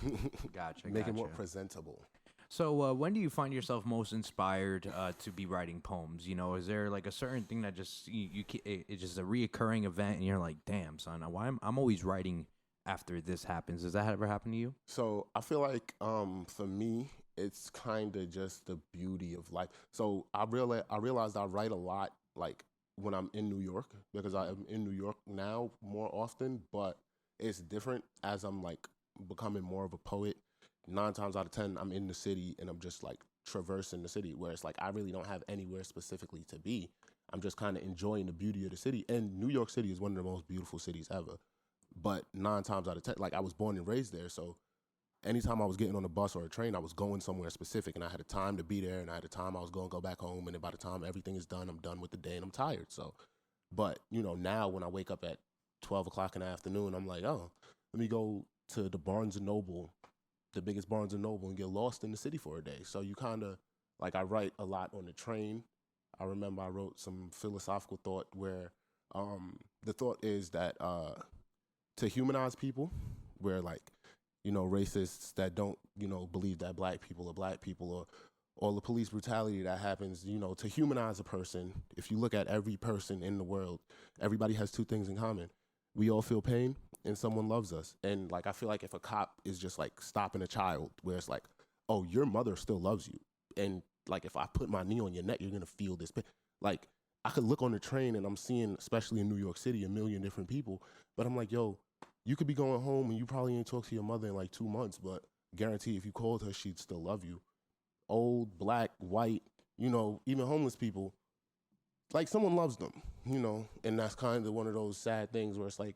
B: Gotcha.
C: Make it more presentable.
B: So when do you find yourself most inspired to be writing poems? You know, is there like a certain thing that just it's just a reoccurring event, and you're like, damn, son, why I'm always writing after this happens? Does that ever happen to you?
C: So I feel like for me, it's kind of just the beauty of life. So I realized I write a lot like when I'm in New York, because I am in New York now more often, but it's different as I'm like becoming more of a poet. 9 times out of 10, I'm in the city and I'm just like traversing the city, where it's like I really don't have anywhere specifically to be. I'm just kind of enjoying the beauty of the city. And New York City is one of the most beautiful cities ever. But 9 times out of 10, like I was born and raised there, so anytime I was getting on a bus or a train, I was going somewhere specific, and I had a time to be there, and I had a time I was going to go back home, and then by the time everything is done, I'm done with the day, and I'm tired. So, but, now when I wake up at 12 o'clock in the afternoon, I'm like, oh, let me go to the Barnes & Noble, the biggest Barnes & Noble, and get lost in the city for a day. So you kind of, like, I write a lot on the train. I remember I wrote some philosophical thought where the thought is that to humanize people, where, like, racists that don't, believe that black people are black people, or all the police brutality that happens, to humanize a person. If you look at every person in the world, everybody has two things in common. We all feel pain and someone loves us. And, like, I feel like if a cop is just, like, stopping a child, where it's like, oh, your mother still loves you. And, like, if I put my knee on your neck, you're going to feel this pain. Like, I could look on the train and I'm seeing, especially in New York City, a million different people. But I'm like, yo, you could be going home and you probably ain't talked to your mother in like 2 months, but guarantee if you called her, she'd still love you. Old, black, white, even homeless people, like, someone loves them, and that's kind of one of those sad things where it's like,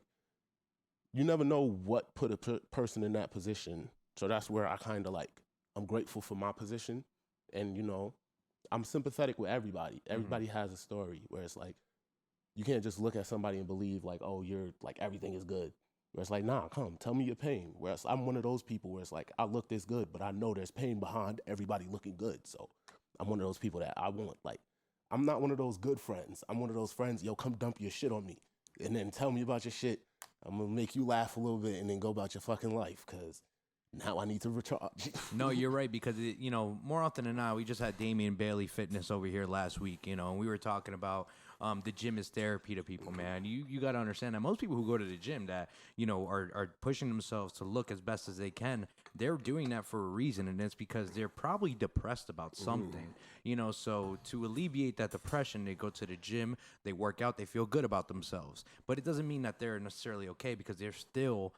C: you never know what put a person in that position. So that's where I kind of, like, I'm grateful for my position, and, I'm sympathetic with everybody. Everybody has a story where it's like, you can't just look at somebody and believe, like, oh, you're, like, everything is good. Where it's like, nah, come, tell me your pain. Whereas I'm one of those people where it's like, I look this good, but I know there's pain behind everybody looking good. So I'm one of those people that I want, like, I'm not one of those good friends. I'm one of those friends, yo, come dump your shit on me and then tell me about your shit. I'm going to make you laugh a little bit and then go about your fucking life, because now I need to recharge.
B: No, you're right, because, more often than not, we just had Damian Bailey Fitness over here last week, and we were talking about the gym is therapy to people, man. You got to understand that most people who go to the gym that, are pushing themselves to look as best as they can, they're doing that for a reason, and it's because they're probably depressed about something, so to alleviate that depression, they go to the gym, they work out, they feel good about themselves. But it doesn't mean that they're necessarily okay, because they're still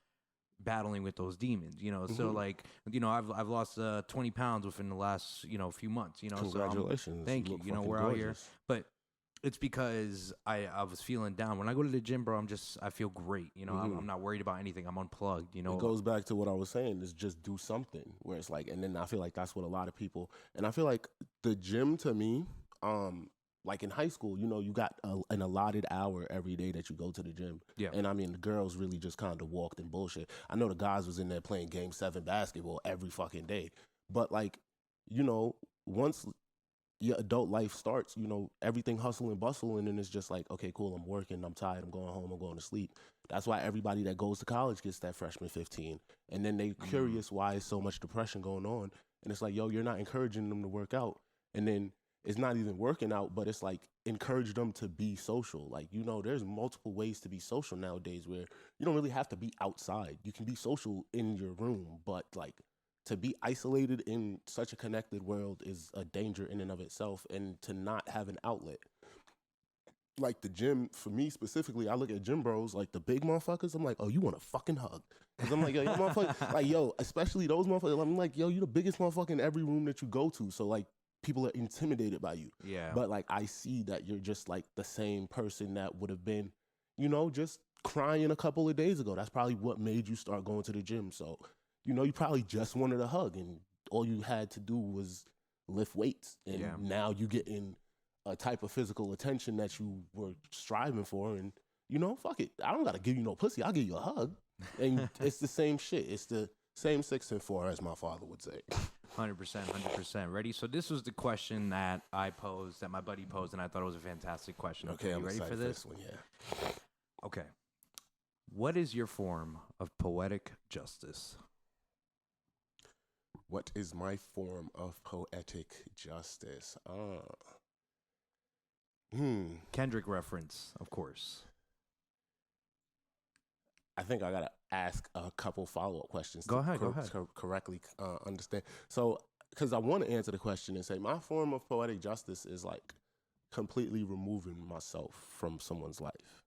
B: battling with those demons, so, like, I've lost 20 pounds within the last, few months,
C: Congratulations.
B: So thank you. We're out here, but it's because I was feeling down. When I go to the gym, bro, I feel great. I'm not worried about anything. I'm unplugged, It
C: goes back to what I was saying, is just do something, where it's like, and then I feel like that's what a lot of people, and I feel like the gym to me, like in high school, you got an allotted hour every day that you go to the gym.
B: Yeah.
C: And I mean, the girls really just kind of walked in bullshit. I know the guys was in there playing Game 7 basketball every fucking day. But, like, once your adult life starts, everything hustle and bustle, and then it's just like, okay, cool, I'm working, I'm tired, I'm going home, I'm going to sleep. That's why everybody that goes to college gets that freshman 15. And then they curious why is so much depression going on. And it's like, yo, you're not encouraging them to work out. And then it's not even working out, but it's like, encourage them to be social. Like, there's multiple ways to be social nowadays, where you don't really have to be outside. You can be social in your room, but, like, to be isolated in such a connected world is a danger in and of itself, and to not have an outlet. Like the gym, for me specifically, I look at gym bros, like the big motherfuckers, I'm like, oh, you want a fucking hug. Because I'm like, yo, you motherfucker, like, yo, especially those motherfuckers, I'm like, yo, you the biggest motherfucker in every room that you go to, so, like, people are intimidated by you.
B: Yeah.
C: But, like, I see that you're just, like, the same person that would have been, just crying a couple of days ago. That's probably what made you start going to the gym. So, you probably just wanted a hug, and all you had to do was lift weights. And now you get in a type of physical attention that you were striving for. And, fuck it. I don't got to give you no pussy. I'll give you a hug. And it's the same shit. It's the same 6 and 4, as my father would say.
B: 100%. Ready? So this was the question that I posed, that my buddy posed, and I thought it was a fantastic question.
C: Okay, I'm
B: ready for this
C: one? Yeah.
B: Okay. What is your form of poetic justice?
C: What is my form of poetic justice?
B: Kendrick reference, of course.
C: I think I gotta ask a couple follow-up questions.
B: Go ahead.
C: Correctly understand. So, because I want to answer the question and say my form of poetic justice is, like, completely removing myself from someone's life.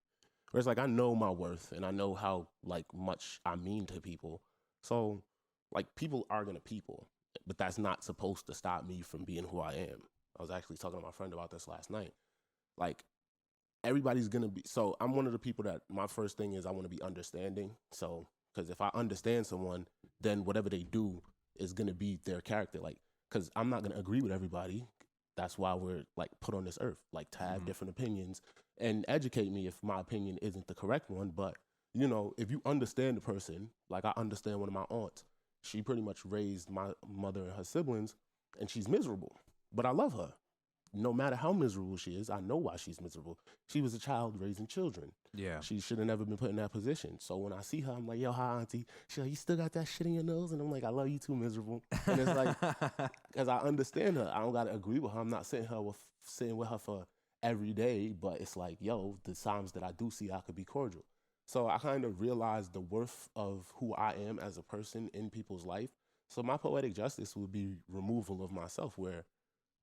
C: Whereas, like, I know my worth and I know how, like, much I mean to people. So, like, people are gonna people, but that's not supposed to stop me from being who I am. I was actually talking to my friend about this last night. Like, everybody's gonna be, so I'm one of the people that my first thing is I want to be understanding. So, because if I understand someone, then whatever they do is going to be their character. Like, because I'm not going to agree with everybody. That's why we're like put on this earth, like to have different opinions and educate me if my opinion isn't the correct one. But, you know, if you understand the person, like I understand one of my aunts, she pretty much raised my mother and her siblings, and she's miserable. But I love her. No matter how miserable she is, I know why she's miserable. She was a child raising children.
B: Yeah.
C: She should have never been put in that position. So when I see her, I'm like, yo, hi, auntie. She's like, you still got that shit in your nose? And I'm like, I love you too, miserable. And it's like, because I understand her. I don't got to agree with her. I'm not sitting with her for every day. But it's like, yo, the times that I do see, I could be cordial. So I kind of realized the worth of who I am as a person in people's life. So my poetic justice would be removal of myself, where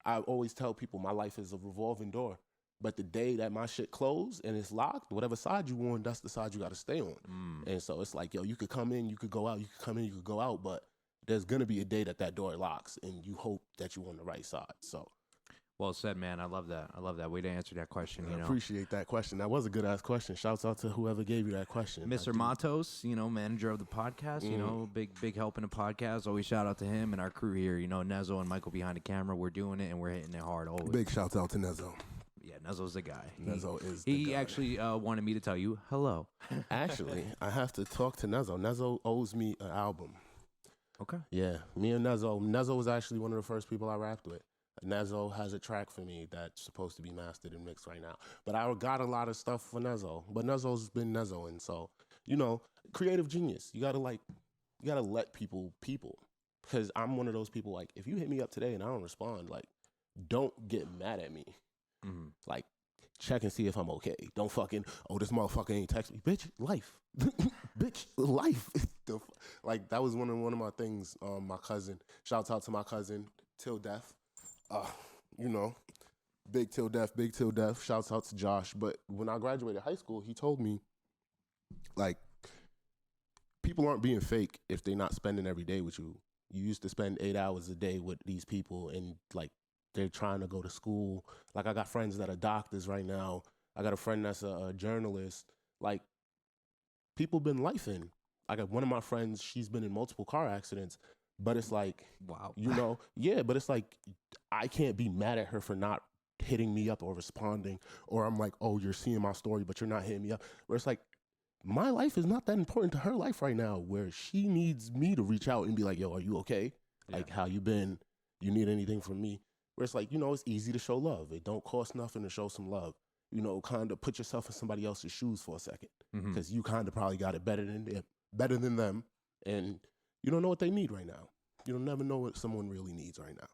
C: I always tell people my life is a revolving door. But the day that my shit closed and it's locked, whatever side you on, that's the side you got to stay on. And so it's like, yo, you could come in, you could go out, you could come in, you could go out, but there's going to be a day that door locks, and you hope that you're on the right side. So.
B: Well said, man. I love that. I love that way to answer that question.
C: I appreciate that question. That was a good ass question. Shouts out to whoever gave you that question.
B: Mr. Matos, manager of the podcast, big help in the podcast. Always shout out to him and our crew here. Nezo and Michael behind the camera. We're doing it and we're hitting it hard always.
C: Big shouts out to Nezo.
B: Yeah, Nezo's the guy.
C: Nezo is the guy.
B: He actually wanted me to tell you hello.
C: Actually, I have to talk to Nezo. Nezo owes me an album.
B: Okay.
C: Yeah, me and Nezo. Nezo was actually one of the first people I rapped with. Nezo has a track for me that's supposed to be mastered and mixed right now. But I got a lot of stuff for Nezo. But Nezo's been Nezo. And so, creative genius. You gotta let people. Because I'm one of those people, like, if you hit me up today and I don't respond, like, don't get mad at me. Mm-hmm. Like, check and see if I'm okay. Don't fucking, this motherfucker ain't text me. Bitch, life. Bitch, life. Like, that was one of my things. My cousin, shouts out to my cousin, Till Death. Big Till Death. Shouts out to Josh. But when I graduated high school, he told me, like, people aren't being fake if they're not spending every day with you. You used to spend 8 hours a day with these people, and, like, they're trying to go to school. Like, I got friends that are doctors right now. I got a friend that's a journalist. Like, people been lifing. I got one of my friends, she's been in multiple car accidents. But it's like,
B: wow.
C: Yeah, but it's like, I can't be mad at her for not hitting me up or responding. Or I'm like, oh, you're seeing my story, but you're not hitting me up. Where it's like, my life is not that important to her life right now, where she needs me to reach out and be like, yo, are you okay? Yeah. Like, how you been? You need anything from me? Where it's like, it's easy to show love. It don't cost nothing to show some love. Kind of put yourself in somebody else's shoes for a second. Because you kind of probably got it better than them. And you don't know what they need right now. You don't never know what someone really needs right now.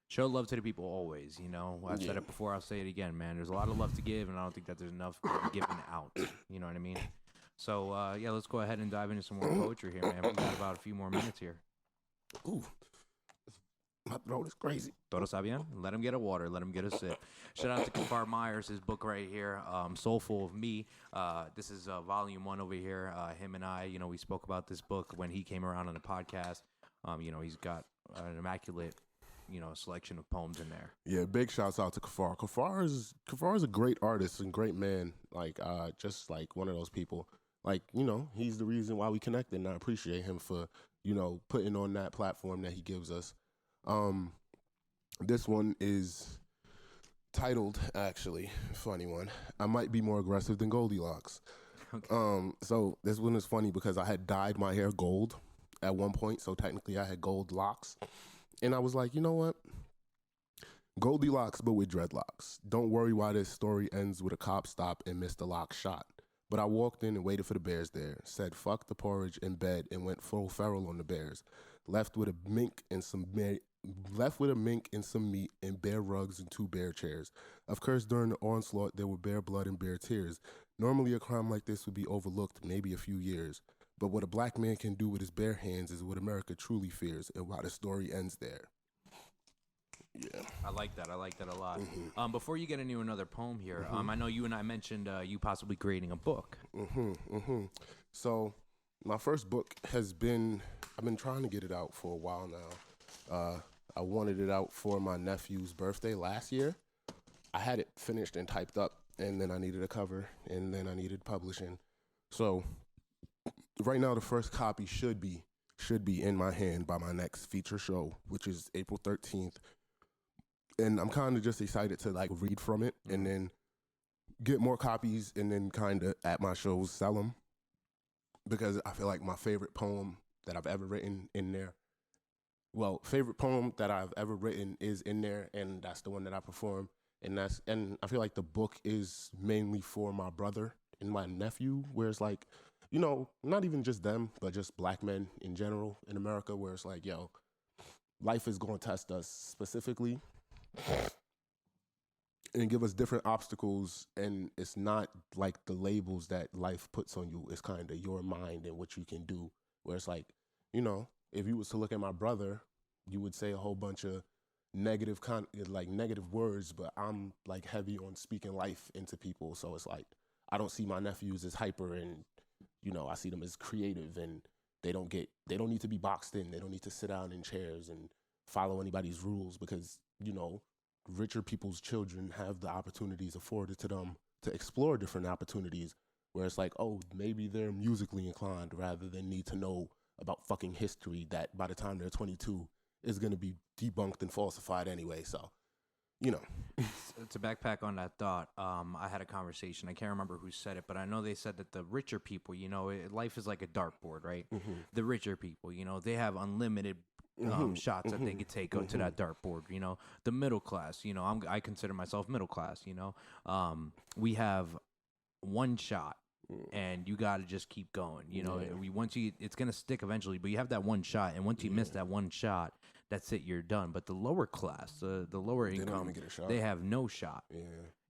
B: Show love to the people always, I've said it before, I'll say it again, man. There's a lot of love to give, and I don't think that there's enough given out. You know what I mean? So, let's go ahead and dive into some more poetry here, man. We got about a few more minutes here.
C: Ooh. My throat is crazy.
B: Todo está bien? Let him get a water. Let him get a sip. Shout out to Kafar Myers, his book right here, Soulful of Me. This is volume 1 over here. Him and I, we spoke about this book when he came around on the podcast. He's got an immaculate, selection of poems in there.
C: Yeah, big shouts out to Kafar. Kafar is a great artist and great man. Like, just like one of those people. Like, he's the reason why we connected, and I appreciate him for, putting on that platform that he gives us. This one is titled, actually, funny one, I Might Be More Aggressive Than Goldilocks. Okay. So this one is funny because I had dyed my hair gold at one point, so technically I had gold locks. And I was like, you know what? Goldilocks, but with dreadlocks. Don't worry why this story ends with a cop stop and Mr. Locke shot. But I walked in and waited for the bears there, said fuck the porridge in bed, and went full feral on the bears. Left with a mink and some meat and bear rugs and 2 bear chairs. Of course, during the onslaught, there were bear blood and bear tears. Normally, a crime like this would be overlooked maybe a few years. But what a black man can do with his bare hands is what America truly fears, and why the story ends there. Yeah.
B: I like that a lot. Mm-hmm. Before you get into another poem here, I know you and I mentioned you possibly creating a book.
C: So my first book I've been trying to get it out for a while now. I wanted it out for my nephew's birthday last year. I had it finished and typed up, and then I needed a cover, and then I needed publishing. So right now the first copy should be should be in my hand by my next feature show, which is April 13th. And I'm kind of just excited to like read from it and then get more copies and then kind of at my shows sell them, because I feel like my favorite poem that I've ever written in there. Well, favorite poem that I've ever written is in there, and that's the one that I perform. And I feel like the book is mainly for my brother and my nephew, where it's like, you know, not even just them, but just black men in general in America, where it's like, yo, life is going to test us specifically and give us different obstacles. And it's not like the labels that life puts on you. It's kind of your mind and what you can do, where it's like, you know, if you was to look at my brother, you would say a whole bunch of negative words, but I'm like heavy on speaking life into people. So it's like, I don't see my nephews as hyper, and, you know, I see them as creative, and they don't need to be boxed in. They don't need to sit down in chairs and follow anybody's rules, because, you know, richer people's children have the opportunities afforded to them to explore different opportunities, where it's like, oh, maybe they're musically inclined rather than need to know about fucking history that by the time they're 22 is going to be debunked and falsified anyway. So, you know.
B: To backpack on that thought, I had a conversation. I can't remember who said it, but I know they said that the richer people, you know, life is like a dartboard, right? Mm-hmm. The richer people, you know, they have unlimited shots that they could take to that dartboard. You know, the middle class, you know, I consider myself middle class. You know, we have one shot, and you got to just keep going. You know, it's gonna stick eventually, but you have that one shot, and once you miss that one shot, that's it, you're done. But the lower class, the lower income, they have no shot. Yeah.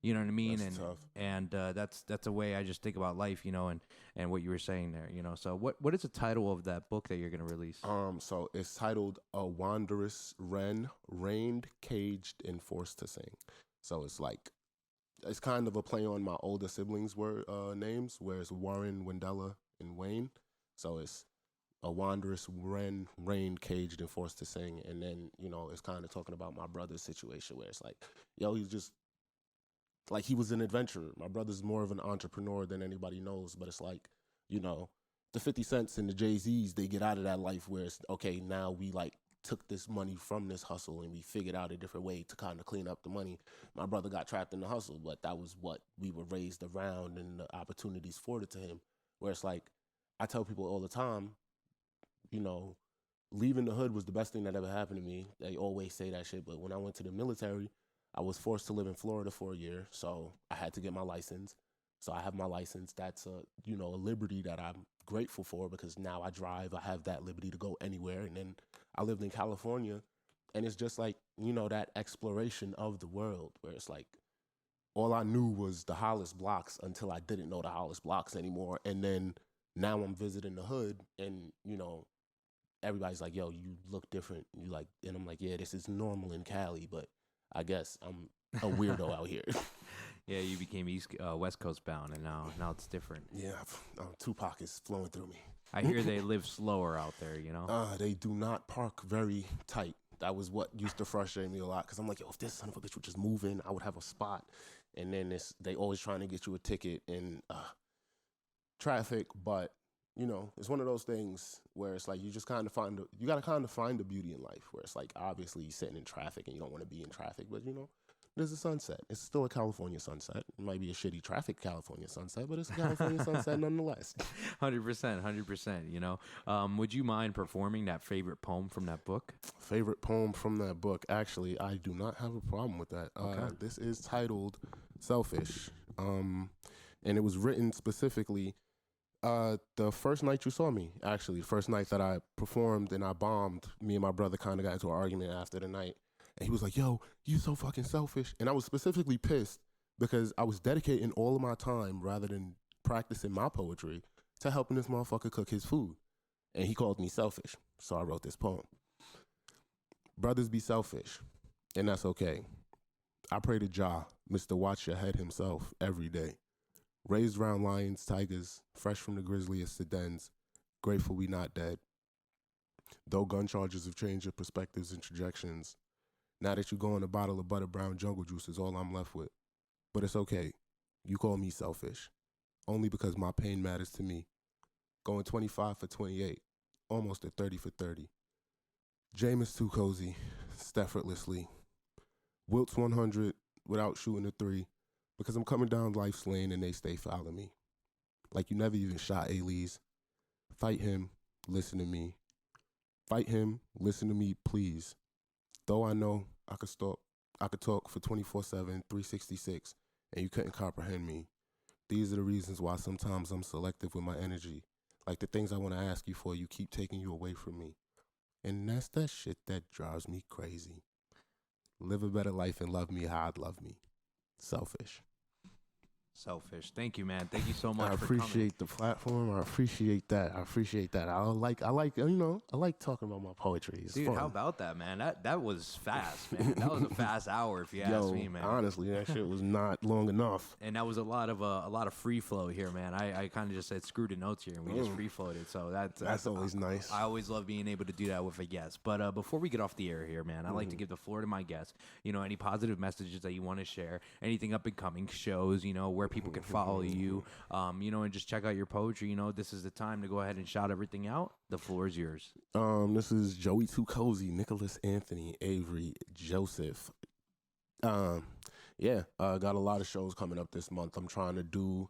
B: You know what I mean?
C: That's tough.
B: And that's a way I just think about life, you know, and what you were saying there, you know. So what is the title of that book that you're gonna release?
C: So it's titled "A Wanderous Wren, Reigned, Caged, and Forced to Sing." So it's kind of a play on my older siblings' names, where it's Warren, Wendella, and Wayne. So it's a wanderous wren, reigned, caged, and forced to sing. And then, you know, it's kind of talking about my brother's situation, where it's like, yo, he's just like, he was an adventurer. My brother's more of an entrepreneur than anybody knows, but it's like, you know, the 50 Cents and the Jay-Z's, they get out of that life where it's, okay, now we like took this money from this hustle and we figured out a different way to kind of clean up the money. My brother got trapped in the hustle, but that was what we were raised around and the opportunities afforded to him. Where it's like, I tell people all the time, you know, leaving the hood was the best thing that ever happened to me. They always say that shit, but when I went to the military, I was forced to live in Florida for a year, so I had to get my license. So I have my license. That's a liberty that I'm grateful for, because now I drive. I have that liberty to go anywhere. And then I lived in California, and it's just like, you know, that exploration of the world, where it's like, all I knew was the Hollis blocks until I didn't know the Hollis blocks anymore. And then now I'm visiting the hood, and, you know, everybody's like, yo, you look different. You like, and I'm like, yeah, this is normal in Cali, but I guess I'm a weirdo out here.
B: Yeah, you became West Coast bound, and now it's different.
C: Yeah, Tupac is flowing through me.
B: I hear they live slower out there, you know?
C: They do not park very tight. That was what used to frustrate me a lot, because I'm like, yo, if this son of a bitch would just move in, I would have a spot. And then they always trying to get you a ticket and traffic, but, you know, it's one of those things where it's like, you just kind of you got to kind of find the beauty in life, where it's like, obviously you're sitting in traffic and you don't want to be in traffic, but, you know, there's a sunset. It's still a California sunset. It might be a shitty traffic California sunset, but it's a California sunset nonetheless.
B: 100%, you know. Would you mind performing that favorite poem from that book?
C: Favorite poem from that book? Actually, I do not have a problem with that. Okay. This is titled Selfish, and it was written specifically the first night you saw me, actually. The first night that I performed and I bombed, me and my brother kind of got into an argument after the night. And he was like, yo, you so fucking selfish. And I was specifically pissed because I was dedicating all of my time, rather than practicing my poetry, to helping this motherfucker cook his food. And he called me selfish. So I wrote this poem. Brothers be selfish, and that's okay. I pray to Jah, Mr. Watch Your Head himself, every day. Raised round lions, tigers, fresh from the grisliest of dens. Grateful we not dead. Though gun charges have changed your perspectives and trajections, now that you go in a bottle of butter brown jungle juice is all I'm left with. But it's okay. You call me selfish. Only because my pain matters to me. Going 25 for 28. almost at 30 for 30. Joey2Cozy, effortlessly. Wilt's 100 without shooting a three because I'm coming down life's lane and they stay following me. Like you never even shot A-Lee's. Fight him, listen to me. Fight him, listen to me, please. Though I know I could talk for 24/7, 366, and you couldn't comprehend me. These are the reasons why sometimes I'm selective with my energy. Like the things I want to ask you for, you keep taking you away from me. And that's that shit that drives me crazy. Live a better life and love me how I'd love me. Selfish.
B: Thank you, man. Thank you so much.
C: I appreciate the platform. I appreciate that. I like talking about my poetry. It's
B: Dude,
C: fun.
B: how about that, man? That was fast, man. That was a fast hour, if you ask me, man.
C: Honestly, that shit was not long enough.
B: And that was a lot of free flow here, man. I kind of just said screw the notes here, and we just free floated. So that's
C: always nice.
B: I always love being able to do that with a guest. But before we get off the air here, man, I like to give the floor to my guests. Any positive messages that you want to share, anything up and coming shows, where people can follow you, and just check out your poetry. This is the time to go ahead and shout everything out. The floor is yours.
C: This is Joey2Cozy, Nicholas Anthony, Avery, Joseph. Got a lot of shows coming up this month. I'm trying to do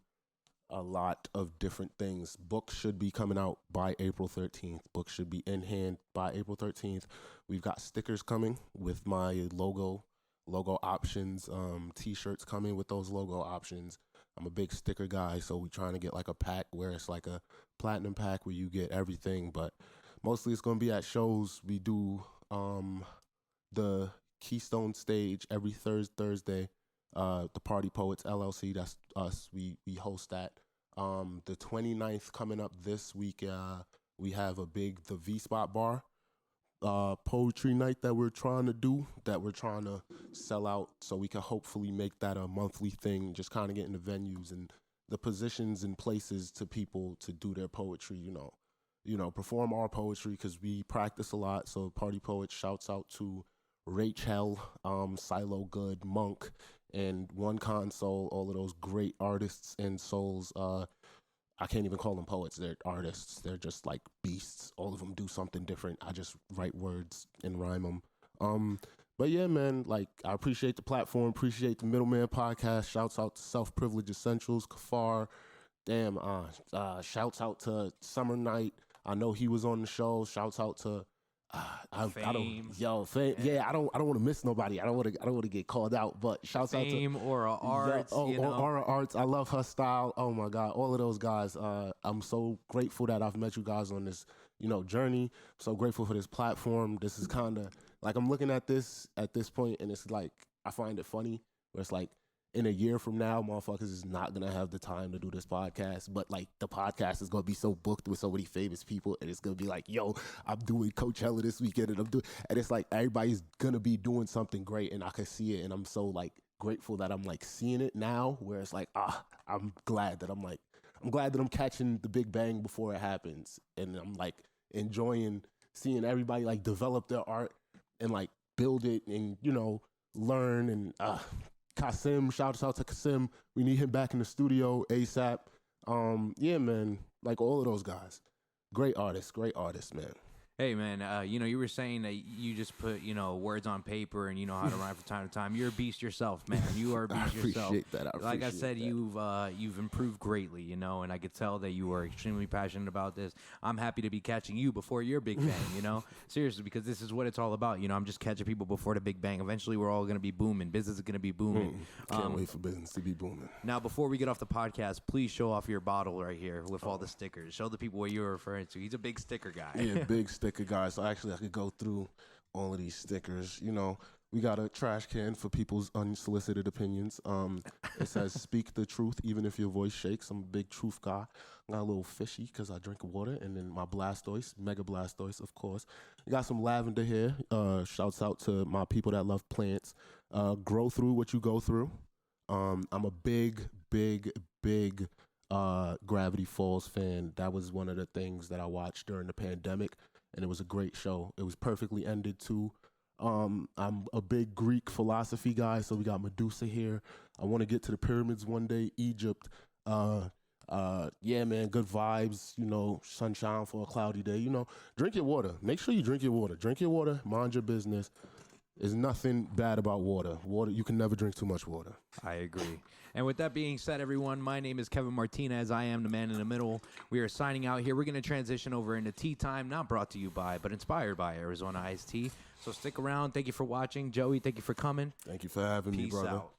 C: a lot of different things. Books should be coming out by April 13th. Books should be in hand by April 13th. We've got stickers coming with my logo options, t-shirts coming with those logo options. I'm a big sticker guy, so we're trying to get like a pack where it's like a platinum pack where you get everything, but mostly it's going to be at shows. We do the Keystone stage every Thursday, the Party Poets LLC, that's us. We host that. The 29th coming up this week, we have the V-Spot Bar poetry night that we're trying to sell out so we can hopefully make that a monthly thing, just kind of getting the venues and the positions and places to people to do their poetry, perform our poetry because we practice a lot. So Party Poets shouts out to Rachel, Silo Good, Monk, and One Console, all of those great artists and souls. I can't even call them poets. They're artists. They're just like beasts. All of them do something different. I just write words and rhyme them. But yeah, man, like I appreciate the platform. Appreciate the Middleman Podcast. Shouts out to Self Privilege Essentials, Kafar. Damn. Shouts out to Summer Night. I know he was on the show. Shouts out to Fame. Fame. Yeah, I don't want to miss nobody. I don't want to get called out. But shouts out to
B: Fame, Aura Arts.
C: Aura Arts. I love her style. Oh my God, all of those guys. I'm so grateful that I've met you guys on this, journey. So grateful for this platform. This is kind of like I'm looking at this point, and it's like I find it funny where it's like in a year from now, motherfuckers is not gonna have the time to do this podcast, but like the podcast is gonna be so booked with so many famous people, and it's gonna be like, yo, I'm doing Coachella this weekend, and it's like everybody's gonna be doing something great, and I can see it, and I'm so like grateful that I'm like seeing it now, where it's like, I'm glad that I'm catching the big bang before it happens, and I'm like enjoying seeing everybody like develop their art and like build it and learn and Kasim, shout out to Kasim. We need him back in the studio ASAP. Yeah, man, like all of those guys. Great artists, man.
B: Hey, man, you were saying that you just put, words on paper and you know how to rhyme from time to time. You're a beast yourself, man. You are a beast yourself.
C: I appreciate that.
B: Like I said, you've improved greatly, and I could tell that you are extremely passionate about this. I'm happy to be catching you before your big bang, Seriously, because this is what it's all about. I'm just catching people before the big bang. Eventually, we're all going to be booming. Business is going to be booming.
C: Can't wait for business to be booming.
B: Now, before we get off the podcast, please show off your bottle right here with all the stickers. Show the people what you're referring to. He's a big sticker guy.
C: Yeah, big sticker guy. So actually, I could go through all of these stickers. We got a trash can for people's unsolicited opinions. It says, speak the truth, even if your voice shakes. I'm a big truth guy. I got a little fishy because I drink water. And then my Blastoise, Mega Blastoise, of course. We got some lavender here. Shouts out to my people that love plants. Grow through what you go through. I'm a big Gravity Falls fan. That was one of the things that I watched during the pandemic. And it was a great show. It was perfectly ended too. I'm a big Greek philosophy guy, so we got Medusa here. I want to get to the pyramids one day, Egypt.
D: Yeah, man, good vibes, sunshine for a cloudy day. Drink your water. Make sure you drink your water. Drink your water, mind your business. There's nothing bad about water. You can never drink too much water.
B: I agree. And with that being said, everyone, my name is Kevin Martinez. I am the man in the middle. We are signing out here. We're going to transition over into tea time, not brought to you by, but inspired by Arizona Iced Tea. So stick around. Thank you for watching. Joey, thank you for coming.
D: Thank you for having me,
B: Peace
D: brother.
B: out.